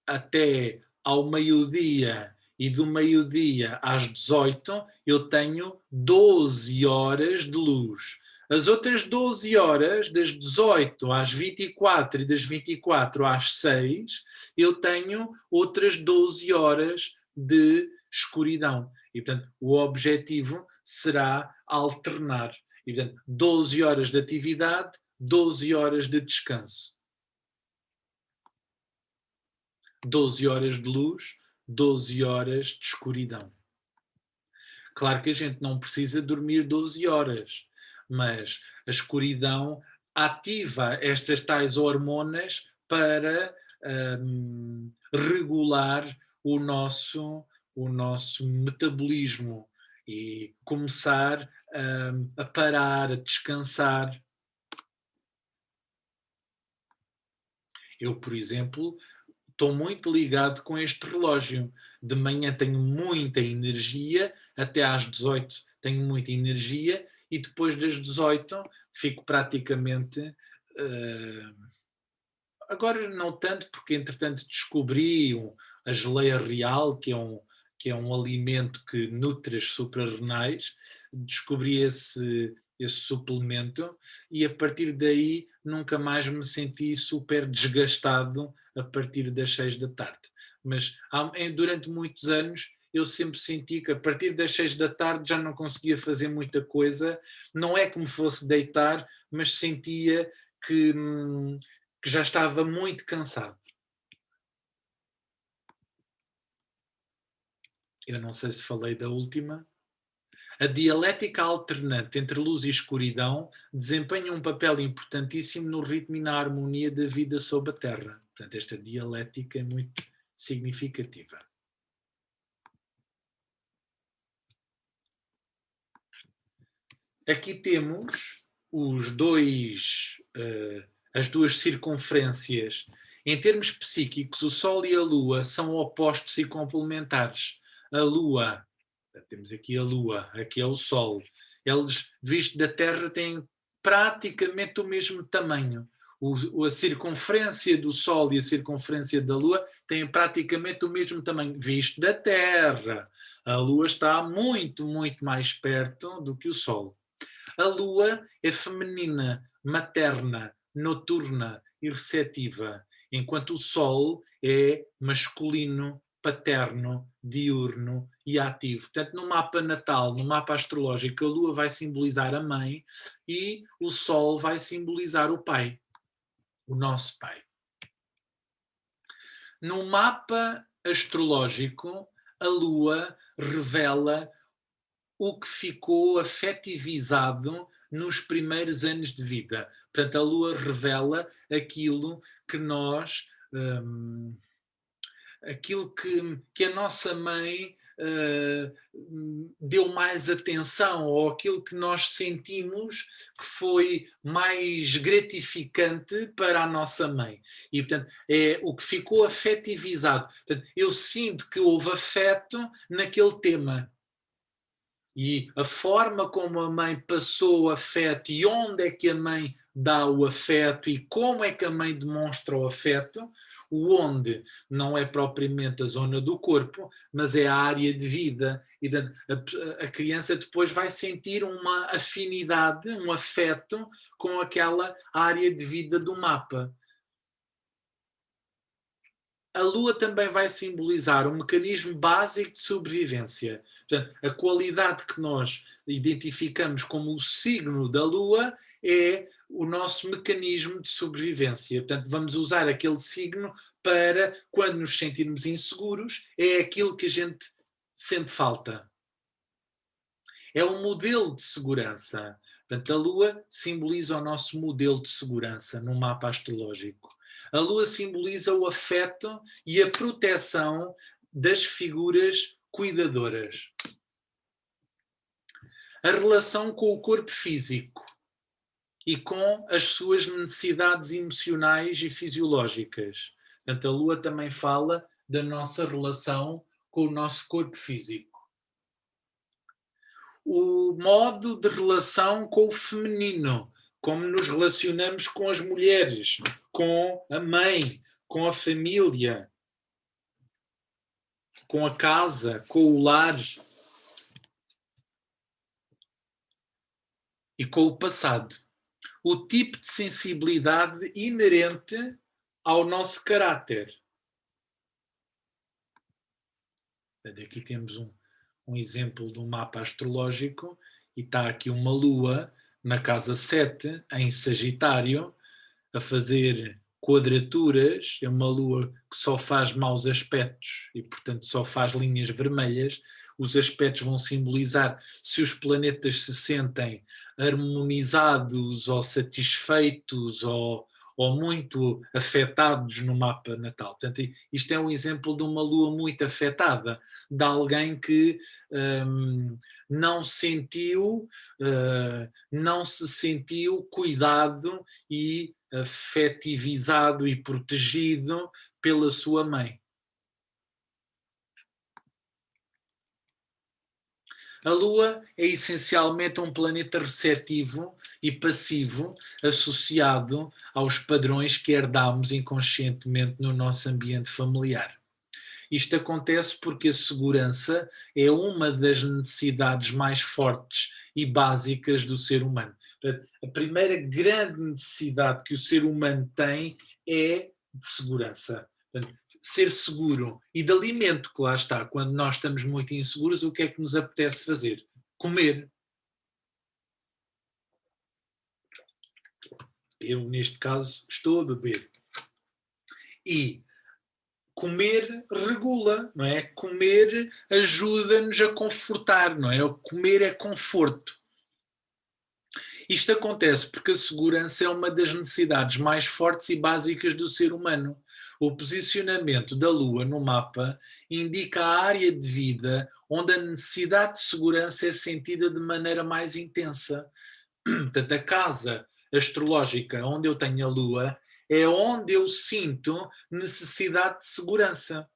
até ao meio-dia E do meio-dia às 18 eu tenho 12 horas de luz. As outras 12 horas, das 18 às 24 e das 24 às 6, eu tenho outras 12 horas de escuridão. E, portanto, o objetivo será alternar. E, portanto, 12 horas de atividade, 12 horas de descanso. 12 horas de luz, 12 horas de escuridão. Claro que a gente não precisa dormir 12 horas, mas a escuridão ativa estas tais hormonas para regular o nosso metabolismo e começar a parar, a descansar. Eu, por exemplo, estou muito ligado com este relógio. De manhã tenho muita energia, até às 18 tenho muita energia, e depois das 18 fico praticamente... agora não tanto, porque entretanto descobri a geleia real, que é um alimento que nutre as suprarrenais. Descobri esse suplemento e a partir daí nunca mais me senti super desgastado a partir das 6 da tarde. Mas durante muitos anos eu sempre senti que a partir das 6 da tarde já não conseguia fazer muita coisa. Não é que me fosse deitar, mas sentia que já estava muito cansado. Eu não sei se falei da última. A dialética alternante entre luz e escuridão desempenha um papel importantíssimo no ritmo e na harmonia da vida sob a Terra. Portanto, esta dialética é muito significativa. Aqui temos as duas circunferências. Em termos psíquicos, o Sol e a Lua são opostos e complementares. A Lua, temos aqui a Lua, aqui é o Sol. Eles, visto da Terra, têm praticamente o mesmo tamanho. A circunferência do Sol e a circunferência da Lua têm praticamente o mesmo tamanho, visto da Terra. A Lua está muito, muito mais perto do que o Sol. A Lua é feminina, materna, noturna e receptiva, enquanto o Sol é masculino, paterno, diurno e ativo. Portanto, no mapa natal, no mapa astrológico, a Lua vai simbolizar a mãe e o Sol vai simbolizar o pai, o nosso pai. No mapa astrológico, a Lua revela o que ficou afetivizado nos primeiros anos de vida. Portanto, a Lua revela aquilo que nós... aquilo que a nossa mãe deu mais atenção, ou aquilo que nós sentimos que foi mais gratificante para a nossa mãe. E, portanto, é o que ficou afetivizado. Portanto, eu sinto que houve afeto naquele tema. E a forma como a mãe passou o afeto e onde é que a mãe dá o afeto e como é que a mãe demonstra o afeto, o onde não é propriamente a zona do corpo, mas é a área de vida. E a criança depois vai sentir uma afinidade, um afeto com aquela área de vida do mapa. A Lua também vai simbolizar um mecanismo básico de sobrevivência. Portanto, a qualidade que nós identificamos como o signo da Lua é o nosso mecanismo de sobrevivência. Portanto, vamos usar aquele signo para, quando nos sentirmos inseguros, é aquilo que a gente sente falta. É um modelo de segurança. Portanto, a Lua simboliza o nosso modelo de segurança no mapa astrológico. A Lua simboliza o afeto e a proteção das figuras cuidadoras. A relação com o corpo físico e com as suas necessidades emocionais e fisiológicas. Portanto, a Lua também fala da nossa relação com o nosso corpo físico. O modo de relação com o feminino, como nos relacionamos com as mulheres, com a mãe, com a família. com a casa, com o lar e com o passado. O tipo de sensibilidade inerente ao nosso caráter. Aqui temos um exemplo de um mapa astrológico e está aqui uma lua na casa 7, em Sagitário, a fazer quadraturas. É uma lua que só faz maus aspectos e, portanto, só faz linhas vermelhas. Os aspectos vão simbolizar se os planetas se sentem harmonizados ou satisfeitos ou muito afetados no mapa natal. Portanto, isto é um exemplo de uma lua muito afetada, de alguém que não sentiu, não se sentiu cuidado e afetivizado e protegido pela sua mãe. A Lua é essencialmente um planeta receptivo e passivo associado aos padrões que herdamos inconscientemente no nosso ambiente familiar. Isto acontece porque a segurança é uma das necessidades mais fortes e básicas do ser humano. A primeira grande necessidade que o ser humano tem é de segurança. Ser seguro e de alimento, que lá está. Quando nós estamos muito inseguros, o que é que nos apetece fazer? Comer. Eu, neste caso, estou a beber. E comer regula, não é? Comer ajuda-nos a confortar, não é? O comer é conforto. Isto acontece porque a segurança é uma das necessidades mais fortes e básicas do ser humano. O posicionamento da Lua no mapa indica a área de vida onde a necessidade de segurança é sentida de maneira mais intensa. Portanto, a casa astrológica onde eu tenho a Lua é onde eu sinto necessidade de segurança.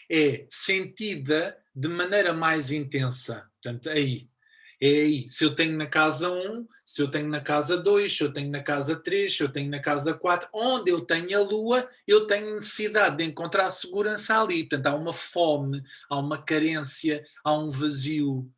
É sentida de maneira mais intensa. Portanto, aí. É aí, se eu tenho na casa 1, se eu tenho na casa 2, se eu tenho na casa 3, se eu tenho na casa 4, onde eu tenho a Lua, eu tenho necessidade de encontrar segurança ali. Portanto, há uma fome, há uma carência, há um vazio.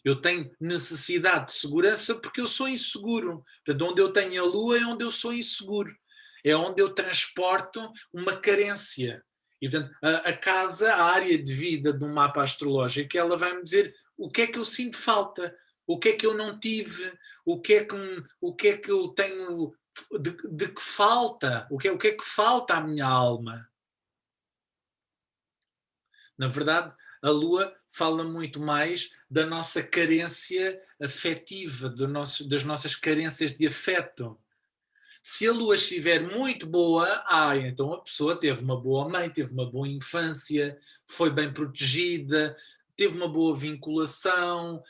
Eu tenho necessidade de segurança porque eu sou inseguro. Portanto, onde eu tenho a Lua é onde eu sou inseguro. É onde eu transporto uma carência. E, portanto, a casa, a área de vida de um mapa astrológico, ela vai-me dizer o que é que eu sinto falta, o que é que eu não tive, o que é que eu tenho, de que falta, o que é que falta à minha alma. Na verdade, a Lua fala muito mais da nossa carência afetiva, das nossas carências de afeto. Se a Lua estiver muito boa, então a pessoa teve uma boa mãe, teve uma boa infância, foi bem protegida, teve uma boa vinculação,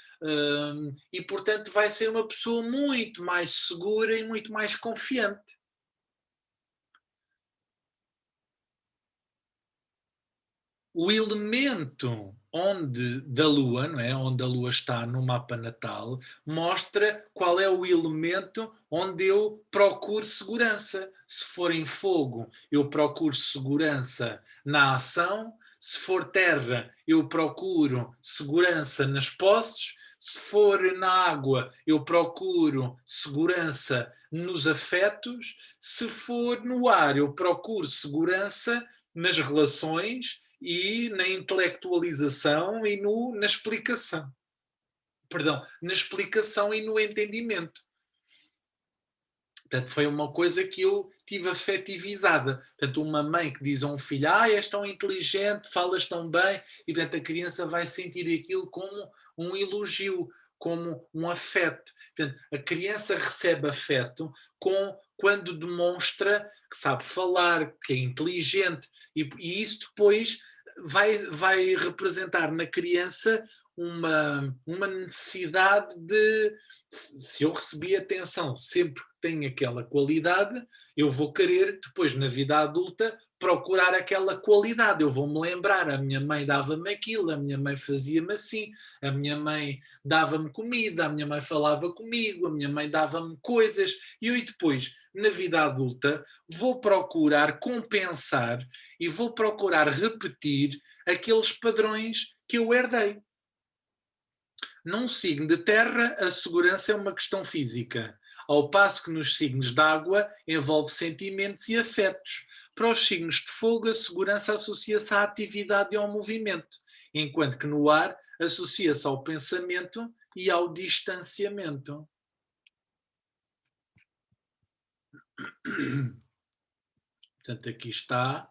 e portanto vai ser uma pessoa muito mais segura e muito mais confiante. O elemento da Lua, não é? Onde a Lua está no mapa natal, mostra qual é o elemento onde eu procuro segurança. Se for em fogo, eu procuro segurança na ação. Se for terra, eu procuro segurança nas posses. Se for na água, eu procuro segurança nos afetos. Se for no ar, eu procuro segurança nas relações e na intelectualização e na explicação. Perdão, na explicação e no entendimento. Portanto, foi uma coisa que eu tive afetivizada. Portanto, uma mãe que diz a um filho, és tão inteligente, falas tão bem, e portanto a criança vai sentir aquilo como um elogio, como um afeto. Portanto, a criança recebe afeto quando demonstra que sabe falar, que é inteligente, e isso depois vai representar na criança uma necessidade de, se eu recebi atenção sempre tem aquela qualidade, eu vou querer depois na vida adulta procurar aquela qualidade. Eu vou-me lembrar, a minha mãe dava-me aquilo, a minha mãe fazia-me assim, a minha mãe dava-me comida, a minha mãe falava comigo, a minha mãe dava-me coisas, e eu depois, na vida adulta, vou procurar compensar e vou procurar repetir aqueles padrões que eu herdei. Num signo de terra, a segurança é uma questão física, ao passo que nos signos de água envolve sentimentos e afetos. Para os signos de fogo, a segurança associa-se à atividade e ao movimento, enquanto que no ar associa-se ao pensamento e ao distanciamento. Portanto, aqui está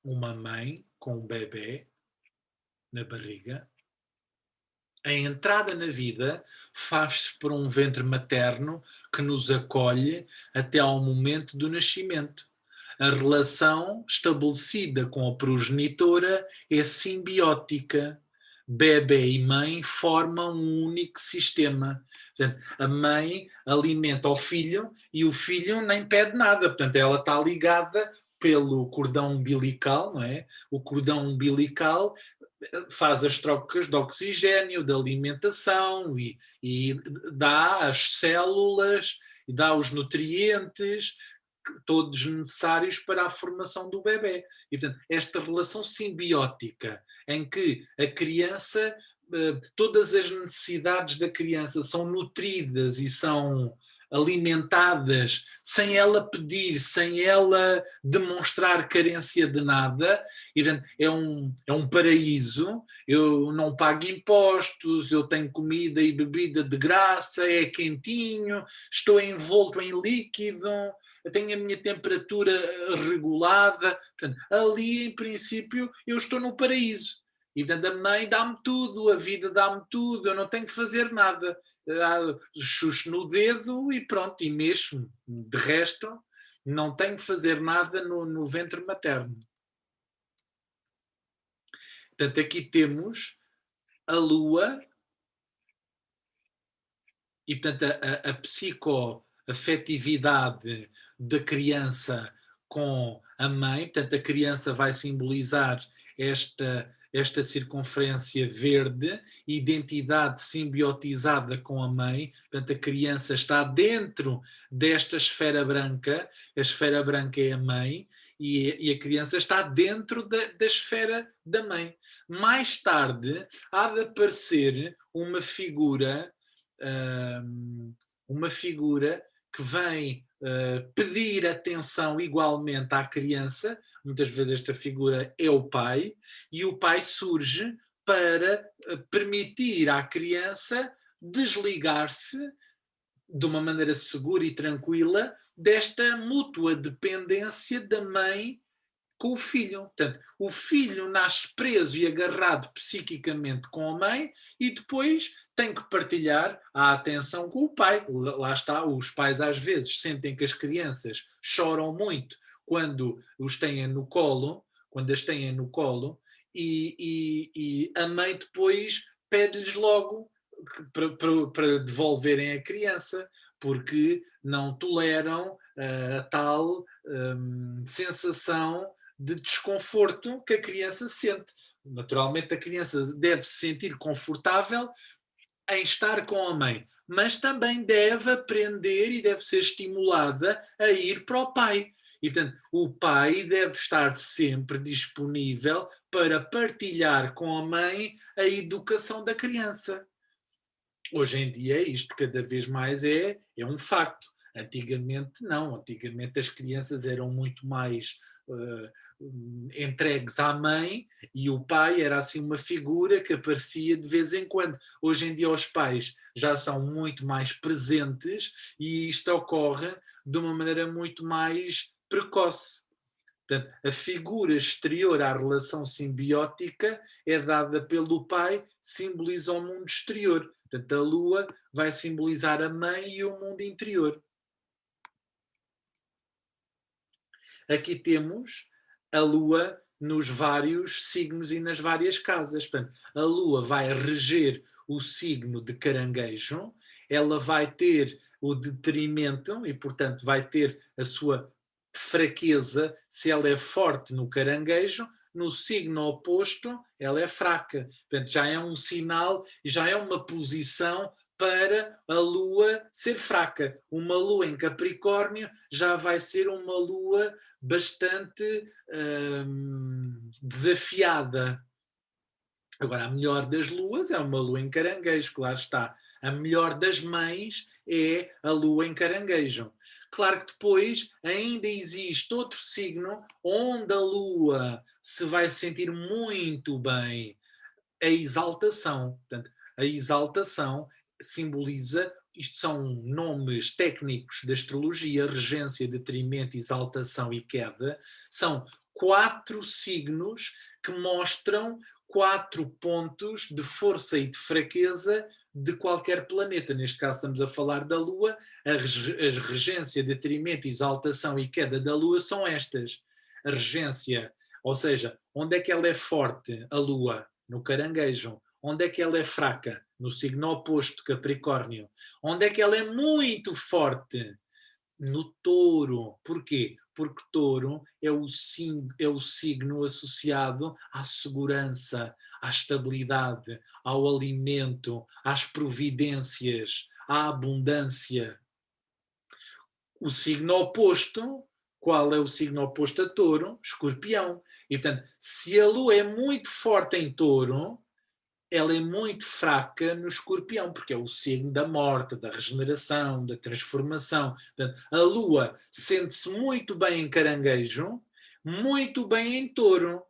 uma mãe com um bebê na barriga. A entrada na vida faz-se por um ventre materno que nos acolhe até ao momento do nascimento. A relação estabelecida com a progenitora é simbiótica. Bebé e mãe formam um único sistema. Portanto, a mãe alimenta o filho e o filho nem pede nada. Portanto, ela está ligada pelo cordão umbilical, não é? O cordão umbilical faz as trocas de oxigênio, de alimentação e dá as células e dá os nutrientes todos necessários para a formação do bebê. E, portanto, esta relação simbiótica em que a criança, todas as necessidades da criança são nutridas e são alimentadas sem ela pedir, sem ela demonstrar carência de nada, e, portanto, é um paraíso. Eu não pago impostos, eu tenho comida e bebida de graça, é quentinho, estou envolto em líquido, eu tenho a minha temperatura regulada. Portanto, ali, em princípio, eu estou no paraíso. E, portanto, a mãe dá-me tudo, a vida dá-me tudo, eu não tenho que fazer nada. Xuxo no dedo e pronto, e mesmo, de resto, não tenho que fazer nada no ventre materno. Portanto, aqui temos a lua e, portanto, a psicoafetividade da criança com a mãe. Portanto, a criança vai simbolizar esta circunferência verde, identidade simbiotizada com a mãe. Portanto, a criança está dentro desta esfera branca, a esfera branca é a mãe, e a criança está dentro da esfera da mãe. Mais tarde, há de aparecer uma figura que vem pedir atenção igualmente à criança. Muitas vezes esta figura é o pai, e o pai surge para permitir à criança desligar-se de uma maneira segura e tranquila desta mútua dependência da mãe com o filho. Portanto, o filho nasce preso e agarrado psiquicamente com a mãe e depois tem que partilhar a atenção com o pai. Lá está, os pais às vezes sentem que as crianças choram muito quando os têm no colo, quando as têm no colo, e a mãe depois pede-lhes logo para devolverem a criança, porque não toleram a tal sensação de desconforto que a criança sente. Naturalmente, a criança deve se sentir confortável em estar com a mãe, mas também deve aprender e deve ser estimulada a ir para o pai. E, portanto, o pai deve estar sempre disponível para partilhar com a mãe a educação da criança. Hoje em dia, isto cada vez mais é um facto. Antigamente, não. Antigamente, as crianças eram muito mais entregues à mãe, e o pai era assim uma figura que aparecia de vez em quando. Hoje em dia, os pais já são muito mais presentes e isto ocorre de uma maneira muito mais precoce. Portanto, a figura exterior à relação simbiótica é dada pelo pai, simboliza o mundo exterior. Portanto, a lua vai simbolizar a mãe e o mundo interior. Aqui temos a lua nos vários signos e nas várias casas. Portanto, a lua vai reger o signo de Caranguejo ela vai ter o detrimento e, portanto, vai ter a sua fraqueza. Se ela é forte no caranguejo, no signo oposto ela é fraca. Portanto, já é um sinal, já é uma posição para a lua ser fraca. Uma lua em Capricórnio já vai ser uma lua bastante desafiada. Agora, a melhor das luas é uma lua em Caranguejo, claro está. A melhor das mães é a lua em Caranguejo. Claro que depois ainda existe outro signo onde a lua se vai sentir muito bem, a exaltação. Portanto, a exaltação simboliza, isto são nomes técnicos da astrologia, regência, detrimento, exaltação e queda, são 4 signos que mostram 4 pontos de força e de fraqueza de qualquer planeta. Neste caso estamos a falar da Lua, a regência, detrimento, exaltação e queda da Lua são estas. A regência, ou seja, onde é que ela é forte, a Lua? No Caranguejo. Onde é que ela é fraca? No signo oposto, Capricórnio. Onde é que ela é muito forte? No Touro. Porquê? Porque Touro é o signo associado à segurança, à estabilidade, ao alimento, às providências, à abundância. O signo oposto, qual é o signo oposto a Touro? Escorpião. E, portanto, se a Lua é muito forte em Touro, ela é muito fraca no Escorpião, porque é o signo da morte, da regeneração, da transformação. Portanto, a Lua sente-se muito bem em Caranguejo, muito bem em Touro,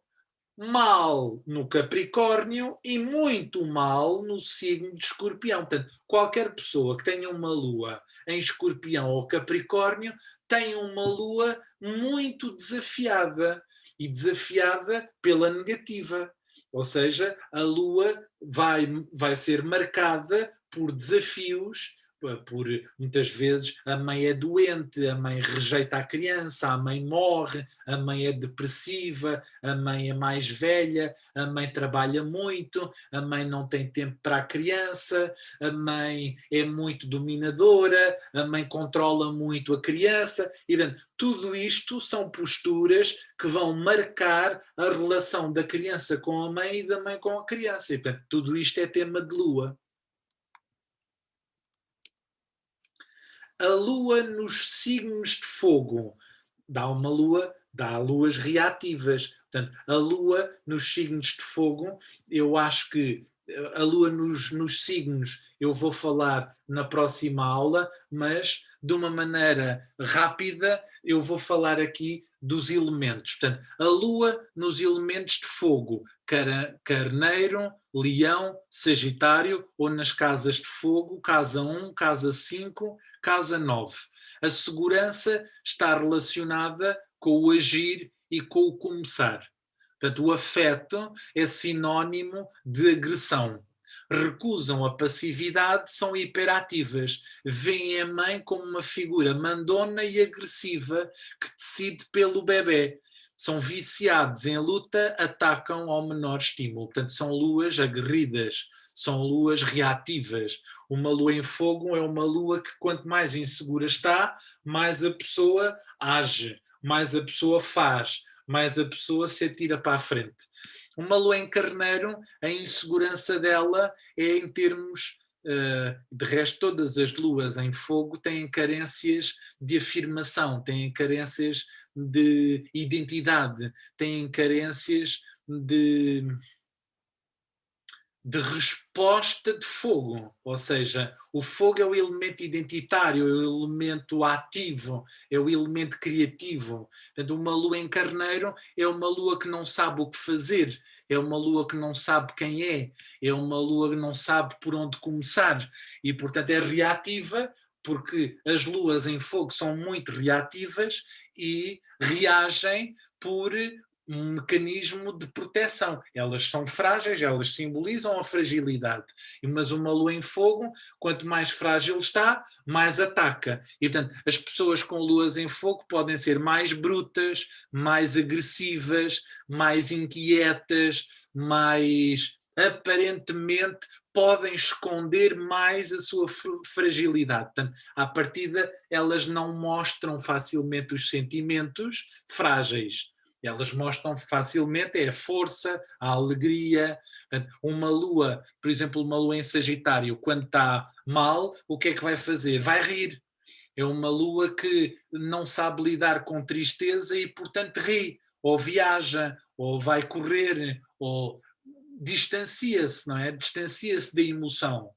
mal no Capricórnio e muito mal no signo de Escorpião. Portanto, qualquer pessoa que tenha uma Lua em Escorpião ou Capricórnio tem uma Lua muito desafiada, e desafiada pela negativa. Ou seja, a Lua vai ser marcada por desafios, por muitas vezes a mãe é doente, a mãe rejeita a criança, a mãe morre, a mãe é depressiva, a mãe é mais velha, a mãe trabalha muito, a mãe não tem tempo para a criança, a mãe é muito dominadora, a mãe controla muito a criança. E, tudo isto são posturas que vão marcar a relação da criança com a mãe e da mãe com a criança. E, portanto, tudo isto é tema de Lua. A Lua nos signos de fogo dá uma Lua, dá luas reativas. Portanto, a Lua nos signos de fogo, eu acho que a Lua nos signos eu vou falar na próxima aula, mas de uma maneira rápida eu vou falar aqui dos elementos. Portanto, a Lua nos elementos de fogo, Carneiro, Leão, Sagitário, ou nas casas de fogo, casa 1, casa 5, casa 9. A segurança está relacionada com o agir e com o começar. Portanto, o afeto é sinónimo de agressão. Recusam a passividade, são hiperativas. Veem a mãe como uma figura mandona e agressiva que decide pelo bebê. São viciados em luta, atacam ao menor estímulo. Portanto, são luas aguerridas, são luas reativas. Uma lua em fogo é uma lua que, quanto mais insegura está, mais a pessoa age, mais a pessoa faz, mais a pessoa se atira para a frente. Uma lua em carneiro, a insegurança dela é em termos... de resto, todas as luas em fogo têm carências de afirmação, têm carências de identidade, têm carências de resposta de fogo, ou seja, o fogo é o elemento identitário, é o elemento ativo, é o elemento criativo. Portanto, uma lua em carneiro é uma lua que não sabe o que fazer, é uma lua que não sabe quem é uma lua que não sabe por onde começar e, portanto, é reativa, porque as luas em fogo são muito reativas e reagem por um mecanismo de proteção. Elas são frágeis, elas simbolizam a fragilidade. Mas uma lua em fogo, quanto mais frágil está, mais ataca. E, portanto, as pessoas com luas em fogo podem ser mais brutas, mais agressivas, mais inquietas, mais aparentemente podem esconder mais a sua fragilidade. Portanto, à partida, elas não mostram facilmente os sentimentos frágeis. Elas mostram facilmente a força, a alegria. Portanto, uma lua, por exemplo, uma lua em Sagitário, quando está mal, o que é que vai fazer? Vai rir. É uma lua que não sabe lidar com tristeza e, portanto, ri, ou viaja, ou vai correr, ou distancia-se, não é? Distancia-se da emoção.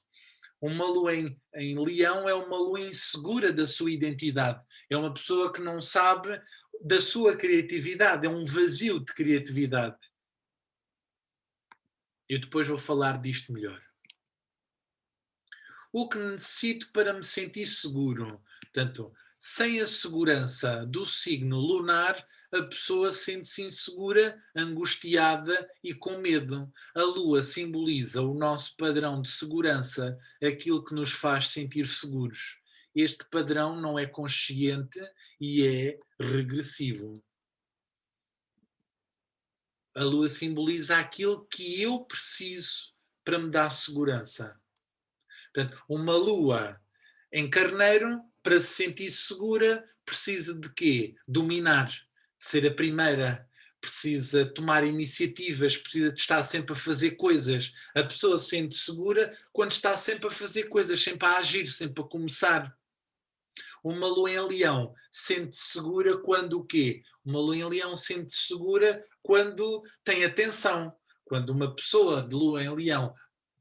Uma lua em Leão é uma lua insegura da sua identidade. É uma pessoa que não sabe da sua criatividade, é um vazio de criatividade. Eu depois vou falar disto melhor. O que necessito para me sentir seguro? Portanto, sem a segurança do signo lunar, a pessoa sente-se insegura, angustiada e com medo. A lua simboliza o nosso padrão de segurança, aquilo que nos faz sentir seguros. Este padrão não é consciente e é regressivo. A lua simboliza aquilo que eu preciso para me dar segurança. Portanto, uma lua em Carneiro, para se sentir segura, precisa de quê? Dominar, ser a primeira, precisa tomar iniciativas, precisa de estar sempre a fazer coisas. A pessoa se sente segura quando está sempre a fazer coisas, sempre a agir, sempre a começar. Uma lua em Leão sente-se segura quando o quê? Uma lua em Leão sente-se segura quando tem atenção. Quando uma pessoa de lua em Leão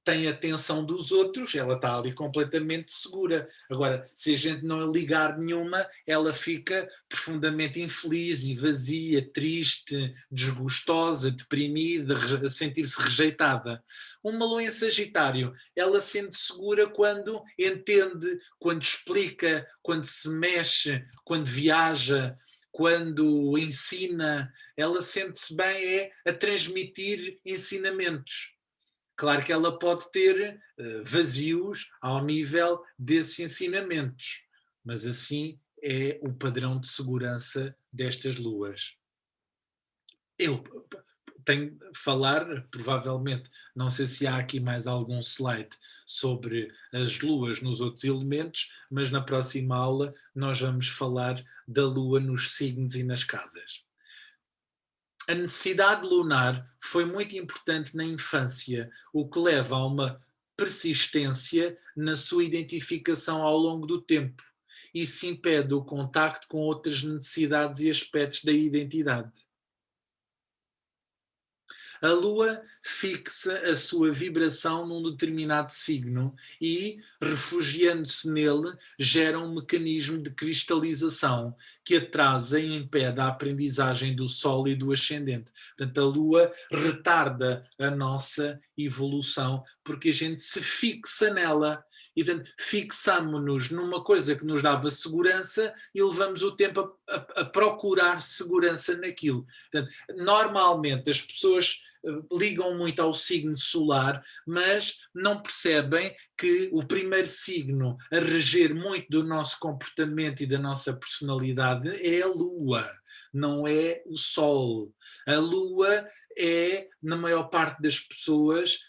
tem a atenção dos outros, ela está ali completamente segura. Agora, se a gente não ligar nenhuma, ela fica profundamente infeliz e vazia, triste, desgostosa, deprimida, a sentir-se rejeitada. Uma lua em Sagitário, ela sente segura quando entende, quando explica, quando se mexe, quando viaja, quando ensina, ela sente-se bem a transmitir ensinamentos. Claro que ela pode ter vazios ao nível desses ensinamentos, mas assim é o padrão de segurança destas luas. Eu tenho de falar, provavelmente, não sei se há aqui mais algum slide sobre as luas nos outros elementos, mas na próxima aula nós vamos falar da lua nos signos e nas casas. A necessidade lunar foi muito importante na infância, o que leva a uma persistência na sua identificação ao longo do tempo. Isso impede o contacto com outras necessidades e aspectos da identidade. A Lua fixa a sua vibração num determinado signo e, refugiando-se nele, gera um mecanismo de cristalização que atrasa e impede a aprendizagem do Sol e do ascendente. Portanto, a Lua retarda a nossa evolução porque a gente se fixa nela. E, portanto, fixamo-nos numa coisa que nos dava segurança e levamos o tempo a procurar segurança naquilo. Portanto, normalmente as pessoas ligam muito ao signo solar, mas não percebem que o primeiro signo a reger muito do nosso comportamento e da nossa personalidade é a Lua, não é o Sol. A Lua é, na maior parte das pessoas,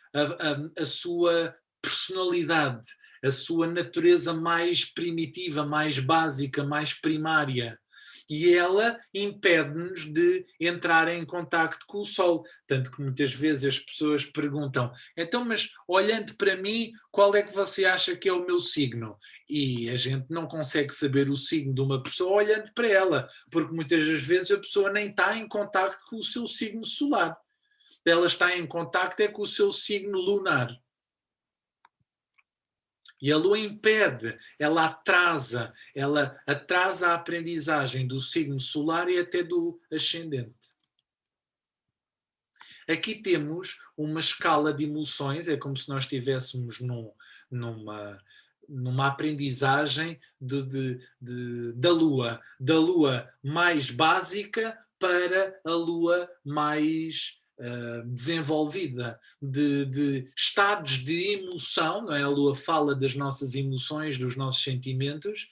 a sua personalidade, a sua natureza mais primitiva, mais básica, mais primária. E ela impede-nos de entrar em contacto com o Sol. Tanto que muitas vezes as pessoas perguntam, então, mas olhando para mim, qual é que você acha que é o meu signo? E a gente não consegue saber o signo de uma pessoa olhando para ela, porque muitas das vezes a pessoa nem está em contacto com o seu signo solar. Ela está em contacto é com o seu signo lunar. E a lua impede, ela atrasa a aprendizagem do signo solar e até do ascendente. Aqui temos uma escala de emoções, é como se nós estivéssemos numa aprendizagem da lua mais básica para a lua mais desenvolvida, de estados de emoção, não é? A Lua fala das nossas emoções, dos nossos sentimentos,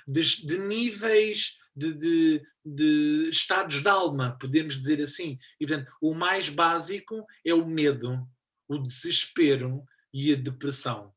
de níveis de estados de alma, podemos dizer assim. E, portanto, o mais básico é o medo, o desespero e a depressão.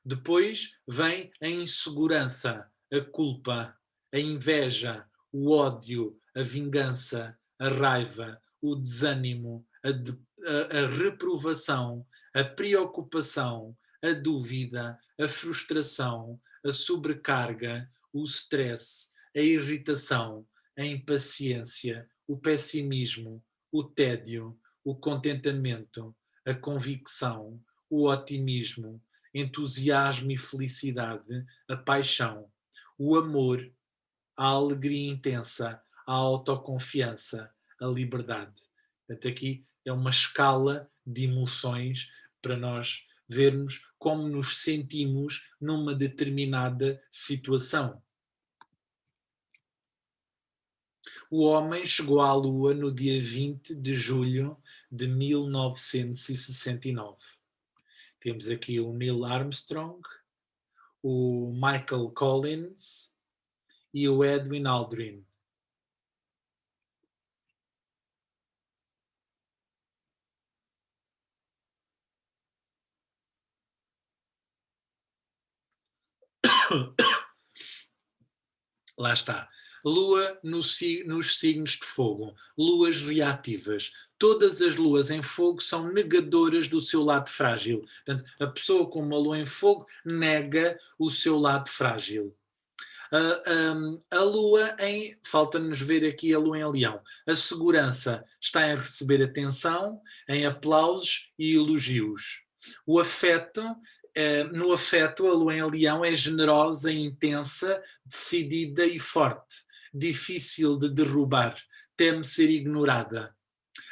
Depois vem a insegurança, a culpa, a inveja, o ódio, a vingança, a raiva, o desânimo, a reprovação, a preocupação, a dúvida, a frustração, a sobrecarga, o stress, a irritação, a impaciência, o pessimismo, o tédio, o contentamento, a convicção, o otimismo, entusiasmo e felicidade, a paixão, o amor, a alegria intensa, a autoconfiança, a liberdade. Portanto, aqui é uma escala de emoções para nós vermos como nos sentimos numa determinada situação. O homem chegou à Lua no dia 20 de julho de 1969. Temos aqui o Neil Armstrong, o Michael Collins e o Edwin Aldrin. Lá está. Lua nos signos de fogo. Luas reativas. Todas as luas em fogo são negadoras do seu lado frágil. Portanto, a pessoa com uma lua em fogo nega o seu lado frágil. A lua em... Falta-nos ver aqui a lua em leão. A segurança está em receber atenção, em aplausos e elogios. O afeto, no afeto, a lua em leão é generosa, intensa, decidida e forte, difícil de derrubar, teme ser ignorada.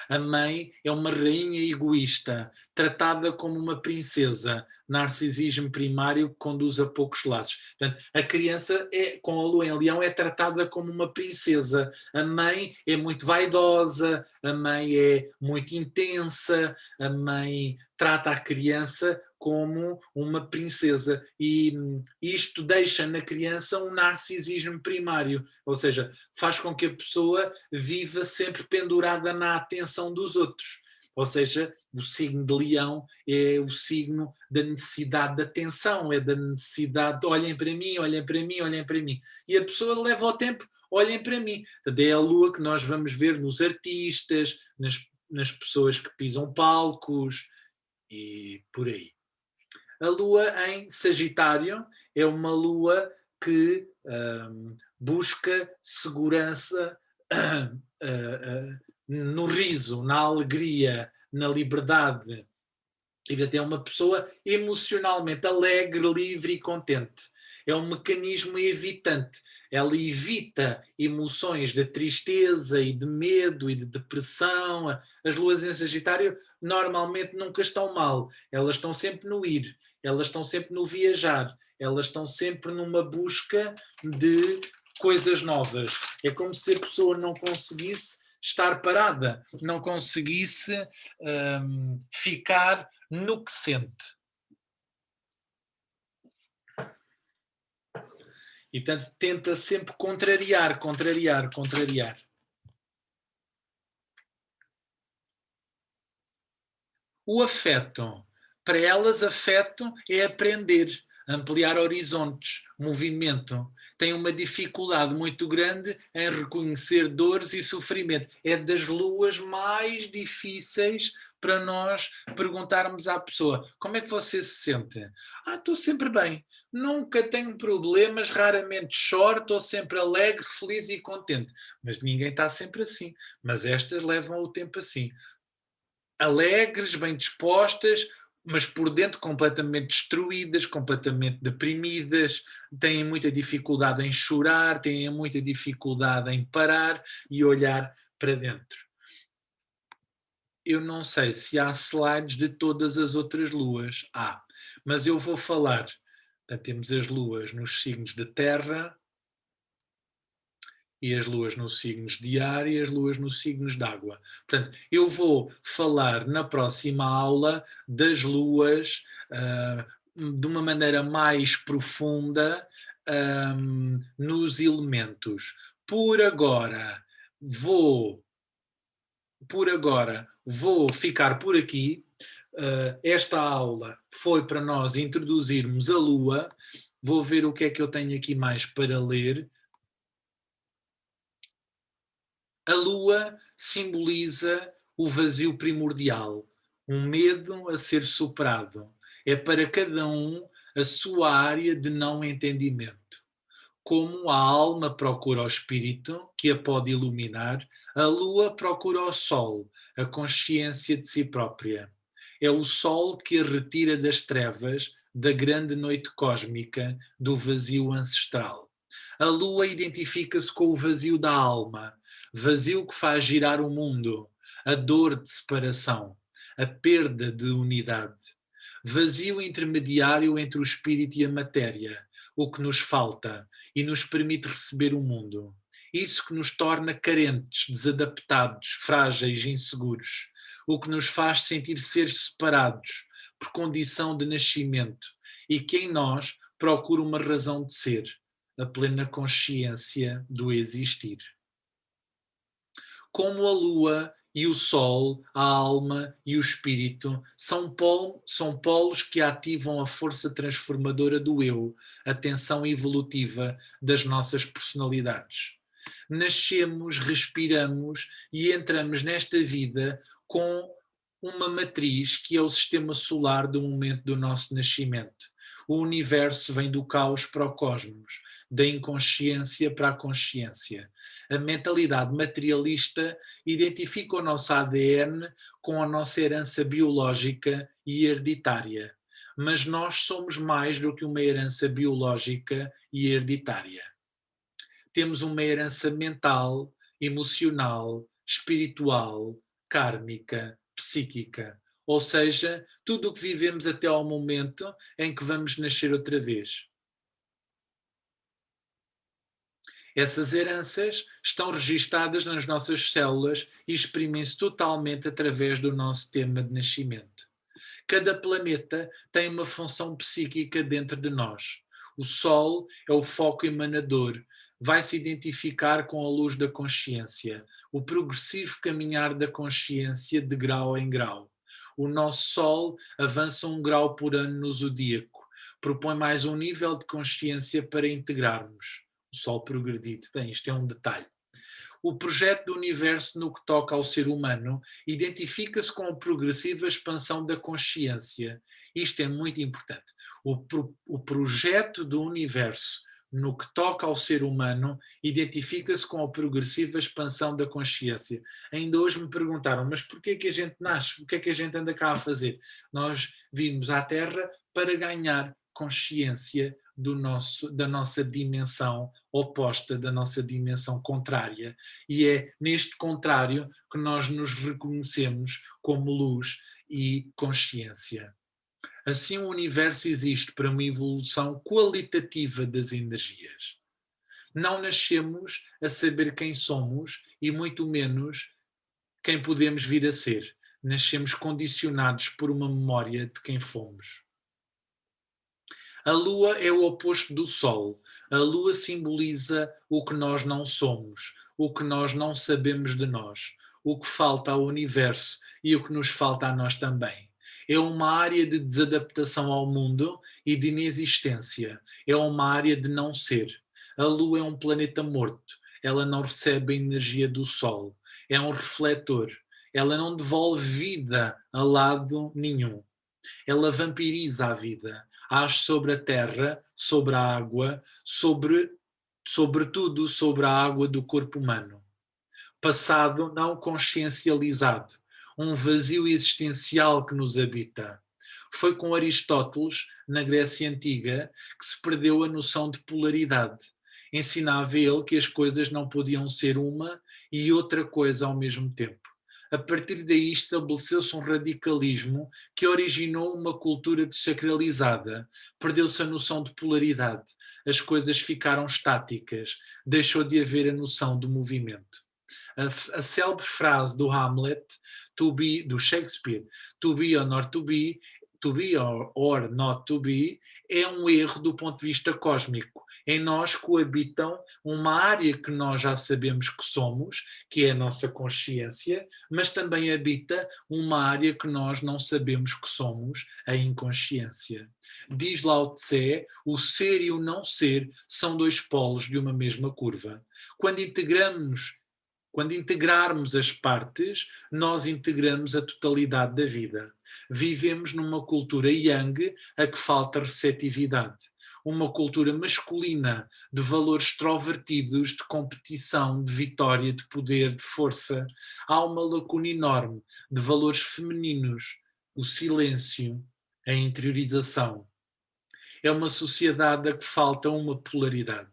A mãe é uma rainha egoísta, tratada como uma princesa, narcisismo primário que conduz a poucos laços. Portanto, a criança com a lua em leão é tratada como uma princesa. A mãe é muito vaidosa, a mãe é muito intensa, a mãe trata a criança como uma princesa e isto deixa na criança um narcisismo primário, ou seja, faz com que a pessoa viva sempre pendurada na atenção dos outros. Ou seja, o signo de leão é o signo da necessidade de atenção, é da necessidade de olhem para mim, olhem para mim, olhem para mim. E a pessoa leva ao tempo, olhem para mim. É a lua que nós vamos ver nos artistas, nas pessoas que pisam palcos e por aí. A lua em Sagitário é uma lua que busca segurança no riso, na alegria, na liberdade. E até é uma pessoa emocionalmente alegre, livre e contente. É um mecanismo evitante. Ela evita emoções de tristeza e de medo e de depressão. As luas em Sagitário normalmente nunca estão mal. Elas estão sempre no ir. Elas estão sempre no viajar. Elas estão sempre numa busca de coisas novas. É como se a pessoa não conseguisse estar parada, não conseguisse ficar no que sente. E, portanto, tenta sempre contrariar. O afeto. Para elas, afeto é aprender, ampliar horizontes, movimento. Tem uma dificuldade muito grande em reconhecer dores e sofrimento. É das luas mais difíceis para nós perguntarmos à pessoa: como é que você se sente? Estou sempre bem, nunca tenho problemas, raramente choro, estou sempre alegre, feliz e contente. Mas ninguém está sempre assim. Mas estas levam o tempo assim. Alegres, bem dispostas, mas por dentro completamente destruídas, completamente deprimidas, têm muita dificuldade em chorar, têm muita dificuldade em parar e olhar para dentro. Eu não sei se há slides de todas as outras luas. Mas eu vou falar. Temos as luas nos signos de terra, e as luas nos signos de ar e as luas nos signos de água. Portanto, eu vou falar na próxima aula das luas de uma maneira mais profunda nos elementos. Por agora vou ficar por aqui. esta aula foi para nós introduzirmos a Lua. Vou ver o que é que eu tenho aqui mais para ler. A Lua simboliza o vazio primordial, um medo a ser superado. É para cada um a sua área de não entendimento. Como a alma procura o espírito, que a pode iluminar, a Lua procura o Sol, a consciência de si própria. É o Sol que a retira das trevas, da grande noite cósmica, do vazio ancestral. A Lua identifica-se com o vazio da alma, vazio que faz girar o mundo, a dor de separação, a perda de unidade. Vazio intermediário entre o espírito e a matéria, o que nos falta e nos permite receber o mundo. Isso que nos torna carentes, desadaptados, frágeis, inseguros. O que nos faz sentir seres separados por condição de nascimento e que em nós procura uma razão de ser, a plena consciência do existir. Como a lua e o sol, a alma e o espírito são polos que ativam a força transformadora do eu, a tensão evolutiva das nossas personalidades. Nascemos, respiramos e entramos nesta vida com uma matriz que é o sistema solar do momento do nosso nascimento. O universo vem do caos para o cosmos, da inconsciência para a consciência. A mentalidade materialista identifica o nosso ADN com a nossa herança biológica e hereditária. Mas nós somos mais do que uma herança biológica e hereditária. Temos uma herança mental, emocional, espiritual, kármica, psíquica. Ou seja, tudo o que vivemos até ao momento em que vamos nascer outra vez. Essas heranças estão registadas nas nossas células e exprimem-se totalmente através do nosso tema de nascimento. Cada planeta tem uma função psíquica dentro de nós. O Sol é o foco emanador, vai se identificar com a luz da consciência, o progressivo caminhar da consciência de grau em grau. O nosso Sol avança 1 grau por ano no zodíaco, propõe mais um nível de consciência para integrarmos. O Sol progredido. Bem, isto é um detalhe. O projeto do universo no que toca ao ser humano identifica-se com a progressiva expansão da consciência. Isto é muito importante. O projeto do universo no que toca ao ser humano identifica-se com a progressiva expansão da consciência. Ainda hoje me perguntaram, mas porquê que a gente nasce? O que é que a gente anda cá a fazer? Nós vimos à Terra para ganhar consciência da nossa dimensão oposta, da nossa dimensão contrária. E é neste contrário que nós nos reconhecemos como luz e consciência. Assim, o universo existe para uma evolução qualitativa das energias. Não nascemos a saber quem somos e muito menos quem podemos vir a ser. Nascemos condicionados por uma memória de quem fomos. A Lua é o oposto do Sol. A Lua simboliza o que nós não somos, o que nós não sabemos de nós, o que falta ao universo e o que nos falta a nós também. É uma área de desadaptação ao mundo e de inexistência. É uma área de não ser. A Lua é um planeta morto. Ela não recebe a energia do Sol. É um refletor. Ela não devolve vida a lado nenhum. Ela vampiriza a vida. Age sobre a terra, sobre a água, sobretudo sobre a água do corpo humano. Passado não consciencializado, um vazio existencial que nos habita. Foi com Aristóteles, na Grécia Antiga, que se perdeu a noção de polaridade. Ensinava ele que as coisas não podiam ser uma e outra coisa ao mesmo tempo. A partir daí estabeleceu-se um radicalismo que originou uma cultura desacralizada. Perdeu-se a noção de polaridade. As coisas ficaram estáticas. Deixou de haver a noção de movimento. A célebre frase do Hamlet, do Shakespeare, to be or not to be, to be or not to be, é um erro do ponto de vista cósmico. Em nós coabitam uma área que nós já sabemos que somos, que é a nossa consciência, mas também habita uma área que nós não sabemos que somos, a inconsciência. Diz Lao Tse, o ser e o não ser são dois polos de uma mesma curva. Quando integrarmos as partes, nós integramos a totalidade da vida. Vivemos numa cultura yang a que falta receptividade. Uma cultura masculina de valores extrovertidos, de competição, de vitória, de poder, de força. Há uma lacuna enorme de valores femininos, o silêncio, a interiorização. É uma sociedade a que falta uma polaridade.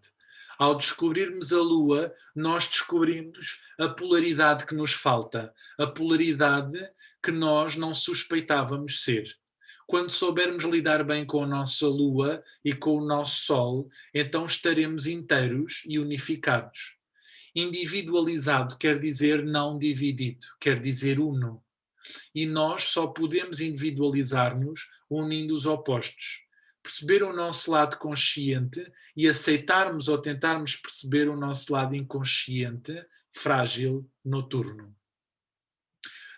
Ao descobrirmos a Lua, nós descobrimos a polaridade que nos falta, a polaridade que nós não suspeitávamos ser. Quando soubermos lidar bem com a nossa Lua e com o nosso Sol, então estaremos inteiros e unificados. Individualizado quer dizer não dividido, quer dizer uno. E nós só podemos individualizar-nos unindo os opostos. Perceber o nosso lado consciente e aceitarmos ou tentarmos perceber o nosso lado inconsciente, frágil, noturno.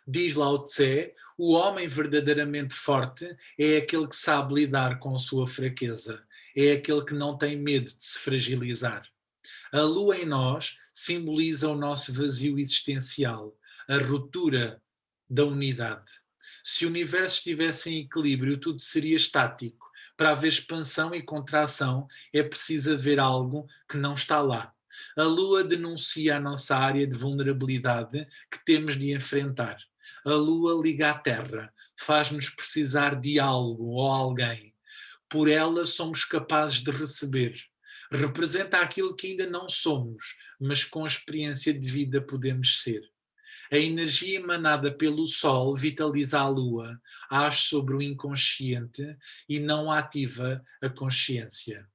Diz Lao Tse, o homem verdadeiramente forte é aquele que sabe lidar com a sua fraqueza, é aquele que não tem medo de se fragilizar. A lua em nós simboliza o nosso vazio existencial, a ruptura da unidade. Se o universo estivesse em equilíbrio, tudo seria estático. Para haver expansão e contração, é preciso haver algo que não está lá. A Lua denuncia a nossa área de vulnerabilidade que temos de enfrentar. A Lua liga à Terra, faz-nos precisar de algo ou alguém. Por ela somos capazes de receber. Representa aquilo que ainda não somos, mas com a experiência de vida podemos ser. A energia emanada pelo Sol vitaliza a Lua, age sobre o inconsciente e não ativa a consciência.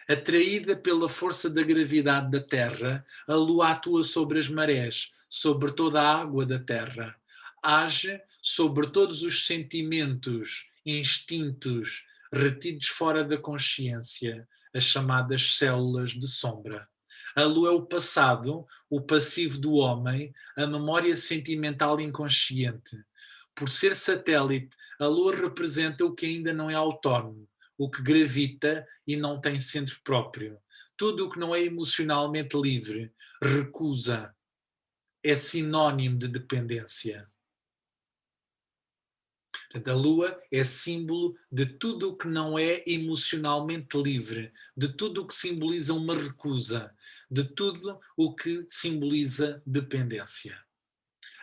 Atraída pela força da gravidade da Terra, a Lua atua sobre as marés, sobre toda a água da Terra. Age sobre todos os sentimentos, instintos, retidos fora da consciência, as chamadas células de sombra. A Lua é o passado, o passivo do homem, a memória sentimental inconsciente. Por ser satélite, a Lua representa o que ainda não é autónomo, o que gravita e não tem centro próprio. Tudo o que não é emocionalmente livre, recusa, é sinónimo de dependência. A Lua é símbolo de tudo o que não é emocionalmente livre, de tudo o que simboliza uma recusa, de tudo o que simboliza dependência.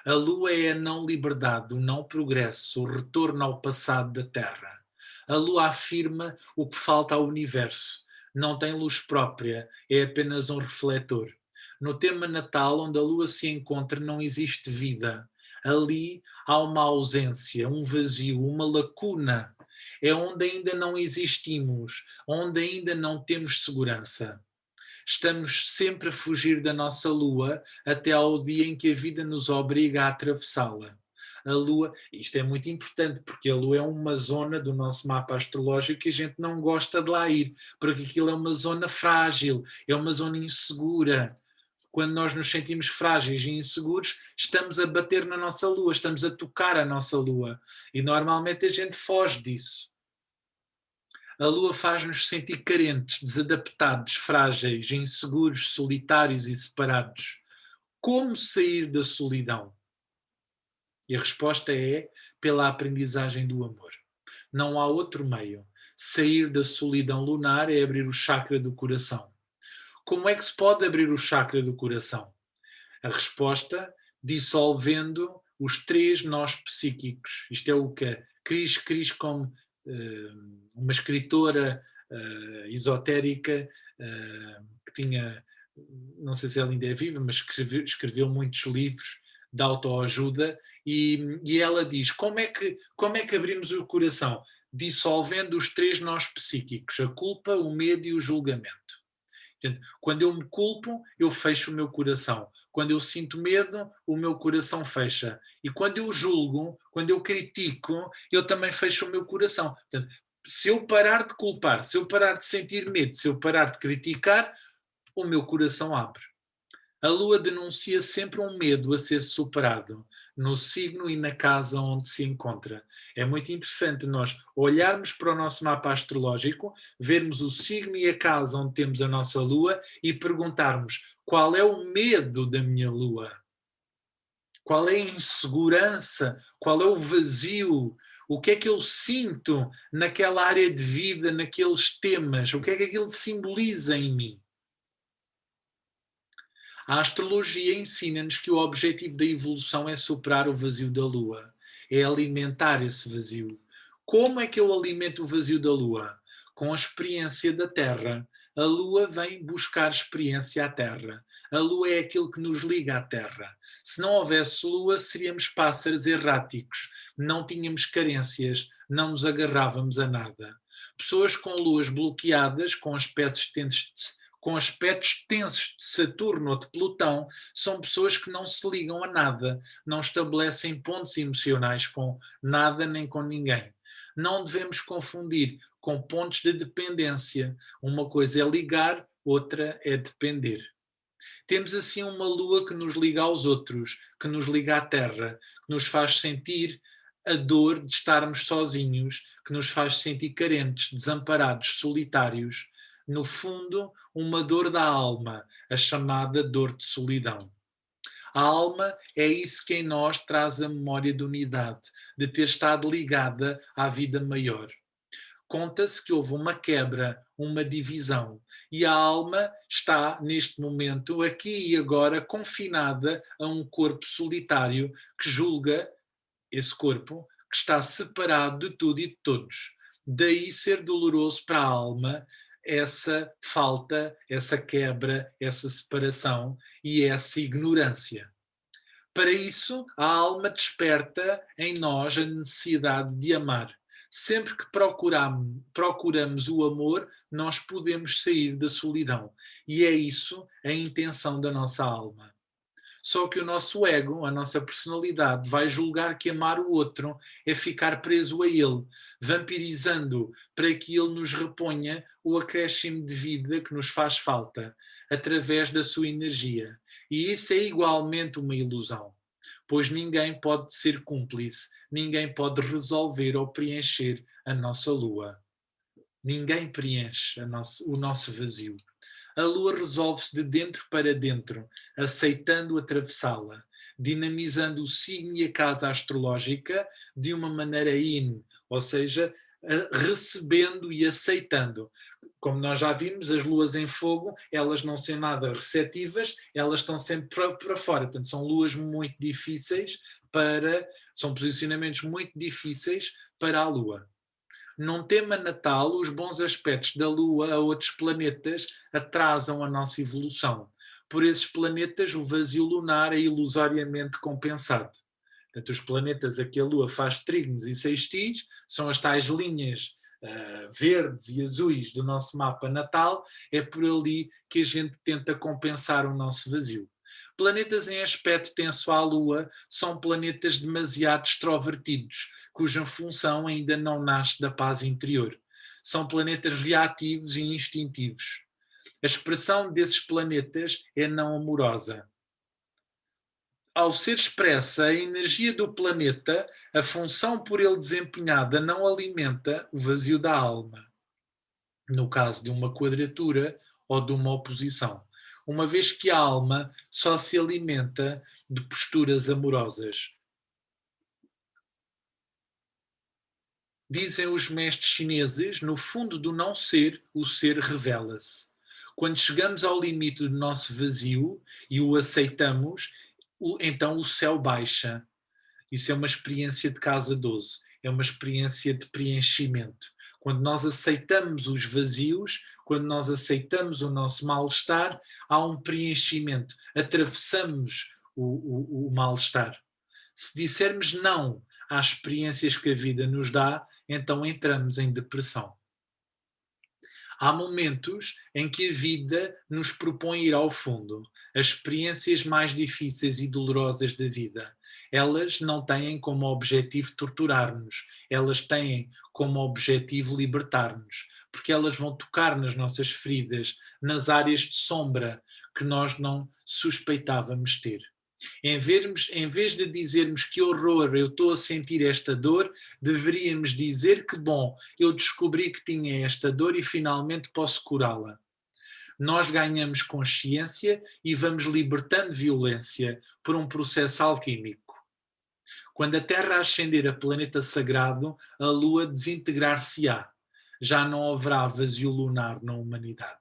A Lua é a não liberdade, o não progresso, o retorno ao passado da Terra. A Lua afirma o que falta ao universo. Não tem luz própria, é apenas um refletor. No tema natal, onde a Lua se encontra, não existe vida. Ali há uma ausência, um vazio, uma lacuna. É onde ainda não existimos, onde ainda não temos segurança. Estamos sempre a fugir da nossa Lua até ao dia em que a vida nos obriga a atravessá-la. A Lua, isto é muito importante, porque a Lua é uma zona do nosso mapa astrológico que a gente não gosta de lá ir, porque aquilo é uma zona frágil, é uma zona insegura. Quando nós nos sentimos frágeis e inseguros, estamos a bater na nossa Lua, estamos a tocar a nossa Lua. E normalmente a gente foge disso. A Lua faz-nos sentir carentes, desadaptados, frágeis, inseguros, solitários e separados. Como sair da solidão? E a resposta é pela aprendizagem do amor. Não há outro meio. Sair da solidão lunar é abrir o chakra do coração. Como é que se pode abrir o chakra do coração? A resposta, dissolvendo os 3 nós psíquicos. Isto é o que a Cris como uma escritora esotérica que tinha, não sei se ela ainda é viva, mas escreveu muitos livros de autoajuda e ela diz, como é que abrimos o coração? Dissolvendo os 3 nós psíquicos, a culpa, o medo e o julgamento. Portanto, quando eu me culpo, eu fecho o meu coração. Quando eu sinto medo, o meu coração fecha. E quando eu julgo, quando eu critico, eu também fecho o meu coração. Portanto, se eu parar de culpar, se eu parar de sentir medo, se eu parar de criticar, o meu coração abre. A lua denuncia sempre um medo a ser superado no signo e na casa onde se encontra. É muito interessante nós olharmos para o nosso mapa astrológico, vermos o signo e a casa onde temos a nossa lua e perguntarmos qual é o medo da minha lua? Qual é a insegurança? Qual é o vazio? O que é que eu sinto naquela área de vida, naqueles temas? O que é que aquilo simboliza em mim? A astrologia ensina-nos que o objetivo da evolução é superar o vazio da Lua, é alimentar esse vazio. Como é que eu alimento o vazio da Lua? Com a experiência da Terra. A Lua vem buscar experiência à Terra. A Lua é aquilo que nos liga à Terra. Se não houvesse Lua, seríamos pássaros erráticos, não tínhamos carências, não nos agarrávamos a nada. Pessoas com luas bloqueadas, com aspectos tensos de Saturno ou de Plutão, são pessoas que não se ligam a nada, não estabelecem pontos emocionais com nada nem com ninguém. Não devemos confundir com pontos de dependência. Uma coisa é ligar, outra é depender. Temos assim uma lua que nos liga aos outros, que nos liga à terra, que nos faz sentir a dor de estarmos sozinhos, que nos faz sentir carentes, desamparados, solitários. No fundo, uma dor da alma, a chamada dor de solidão. A alma é isso que em nós traz a memória de unidade, de ter estado ligada à vida maior. Conta-se que houve uma quebra, uma divisão, e a alma está, neste momento, aqui e agora, confinada a um corpo solitário que julga esse corpo que está separado de tudo e de todos. Daí ser doloroso para a alma essa falta, essa quebra, essa separação e essa ignorância. Para isso, a alma desperta em nós a necessidade de amar. Sempre que procuramos o amor, nós podemos sair da solidão. E é isso a intenção da nossa alma. Só que o nosso ego, a nossa personalidade, vai julgar que amar o outro é ficar preso a ele, vampirizando para que ele nos reponha o acréscimo de vida que nos faz falta, através da sua energia. E isso é igualmente uma ilusão, pois ninguém pode ser cúmplice, ninguém pode resolver ou preencher a nossa lua. Ninguém preenche o nosso vazio. A lua resolve-se de dentro para dentro, aceitando atravessá-la, dinamizando o signo e a casa astrológica de uma maneira yin, ou seja, recebendo e aceitando. Como nós já vimos, as luas em fogo, elas não são nada receptivas, elas estão sempre para fora. Portanto, são luas muito difíceis são posicionamentos muito difíceis para a lua. Num tema natal, os bons aspectos da Lua a outros planetas atrasam a nossa evolução. Por esses planetas, o vazio lunar é ilusoriamente compensado. Portanto, os planetas a que a Lua faz trígonos e sextis são as tais linhas verdes e azuis do nosso mapa natal. É por ali que a gente tenta compensar o nosso vazio. Planetas em aspecto tenso à Lua são planetas demasiado extrovertidos, cuja função ainda não nasce da paz interior. São planetas reativos e instintivos. A expressão desses planetas é não amorosa. Ao ser expressa a energia do planeta, a função por ele desempenhada não alimenta o vazio da alma, no caso de uma quadratura ou de uma oposição, uma vez que a alma só se alimenta de posturas amorosas. Dizem os mestres chineses, no fundo do não ser, o ser revela-se. Quando chegamos ao limite do nosso vazio e o aceitamos, então o céu baixa. Isso é uma experiência de casa 12, é uma experiência de preenchimento. Quando nós aceitamos os vazios, quando nós aceitamos o nosso mal-estar, há um preenchimento, atravessamos o mal-estar. Se dissermos não às experiências que a vida nos dá, então entramos em depressão. Há momentos em que a vida nos propõe ir ao fundo. As experiências mais difíceis e dolorosas da vida, elas não têm como objetivo torturar-nos, elas têm como objetivo libertar-nos, porque elas vão tocar nas nossas feridas, nas áreas de sombra que nós não suspeitávamos ter. Em vez de dizermos que horror, eu estou a sentir esta dor, deveríamos dizer que bom, eu descobri que tinha esta dor e finalmente posso curá-la. Nós ganhamos consciência e vamos libertando violência por um processo alquímico. Quando a Terra ascender a planeta sagrado, a Lua desintegrar-se-á. Já não haverá vazio lunar na humanidade.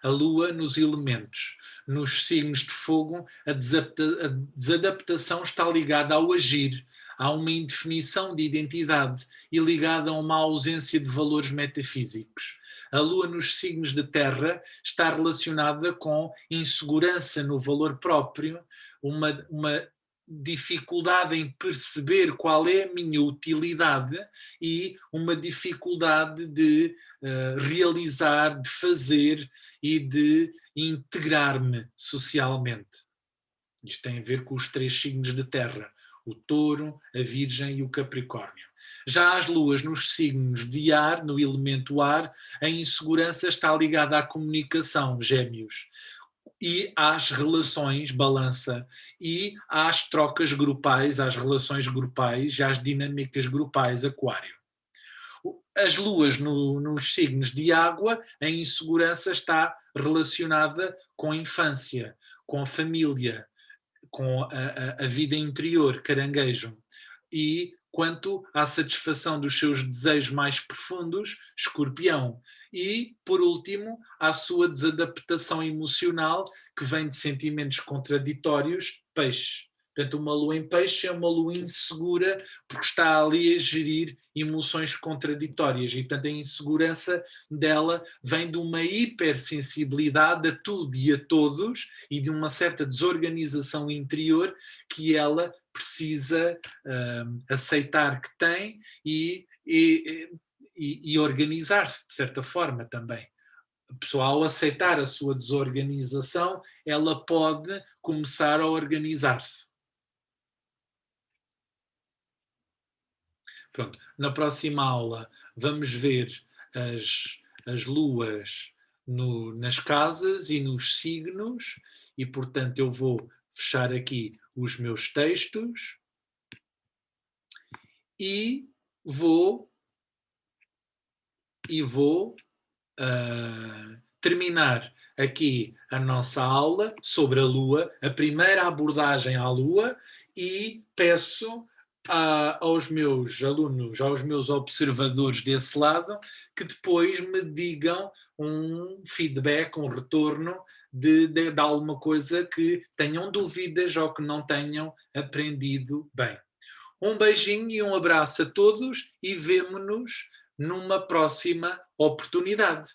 A Lua nos elementos, nos signos de fogo, a desadaptação está ligada ao agir, a uma indefinição de identidade e ligada a uma ausência de valores metafísicos. A Lua nos signos de terra está relacionada com insegurança no valor próprio, uma dificuldade em perceber qual é a minha utilidade e uma dificuldade de realizar, de fazer e de integrar-me socialmente. Isto tem a ver com os 3 signos de terra, o touro, a virgem e o capricórnio. Já as luas nos signos de ar, no elemento ar, a insegurança está ligada à comunicação, gêmeos, e às relações, balança, e às trocas grupais, às relações grupais e às dinâmicas grupais, aquário. As luas nos signos de água, a insegurança está relacionada com a infância, com a família, com a vida interior, caranguejo. E quanto à satisfação dos seus desejos mais profundos, escorpião. E, por último, à sua desadaptação emocional, que vem de sentimentos contraditórios, peixe. Portanto, uma lua em peixe é uma lua insegura porque está ali a gerir emoções contraditórias e, portanto, a insegurança dela vem de uma hipersensibilidade a tudo e a todos e de uma certa desorganização interior que ela precisa aceitar que tem e organizar-se, de certa forma, também. A pessoa, ao aceitar a sua desorganização, ela pode começar a organizar-se. Pronto, na próxima aula vamos ver as luas nas casas e nos signos e, portanto, eu vou fechar aqui os meus textos e vou terminar aqui a nossa aula sobre a Lua, a primeira abordagem à Lua, e peço aos meus alunos, aos meus observadores desse lado, que depois me digam um feedback, um retorno de alguma coisa que tenham dúvidas ou que não tenham aprendido bem. Um beijinho e um abraço a todos e vemo-nos numa próxima oportunidade.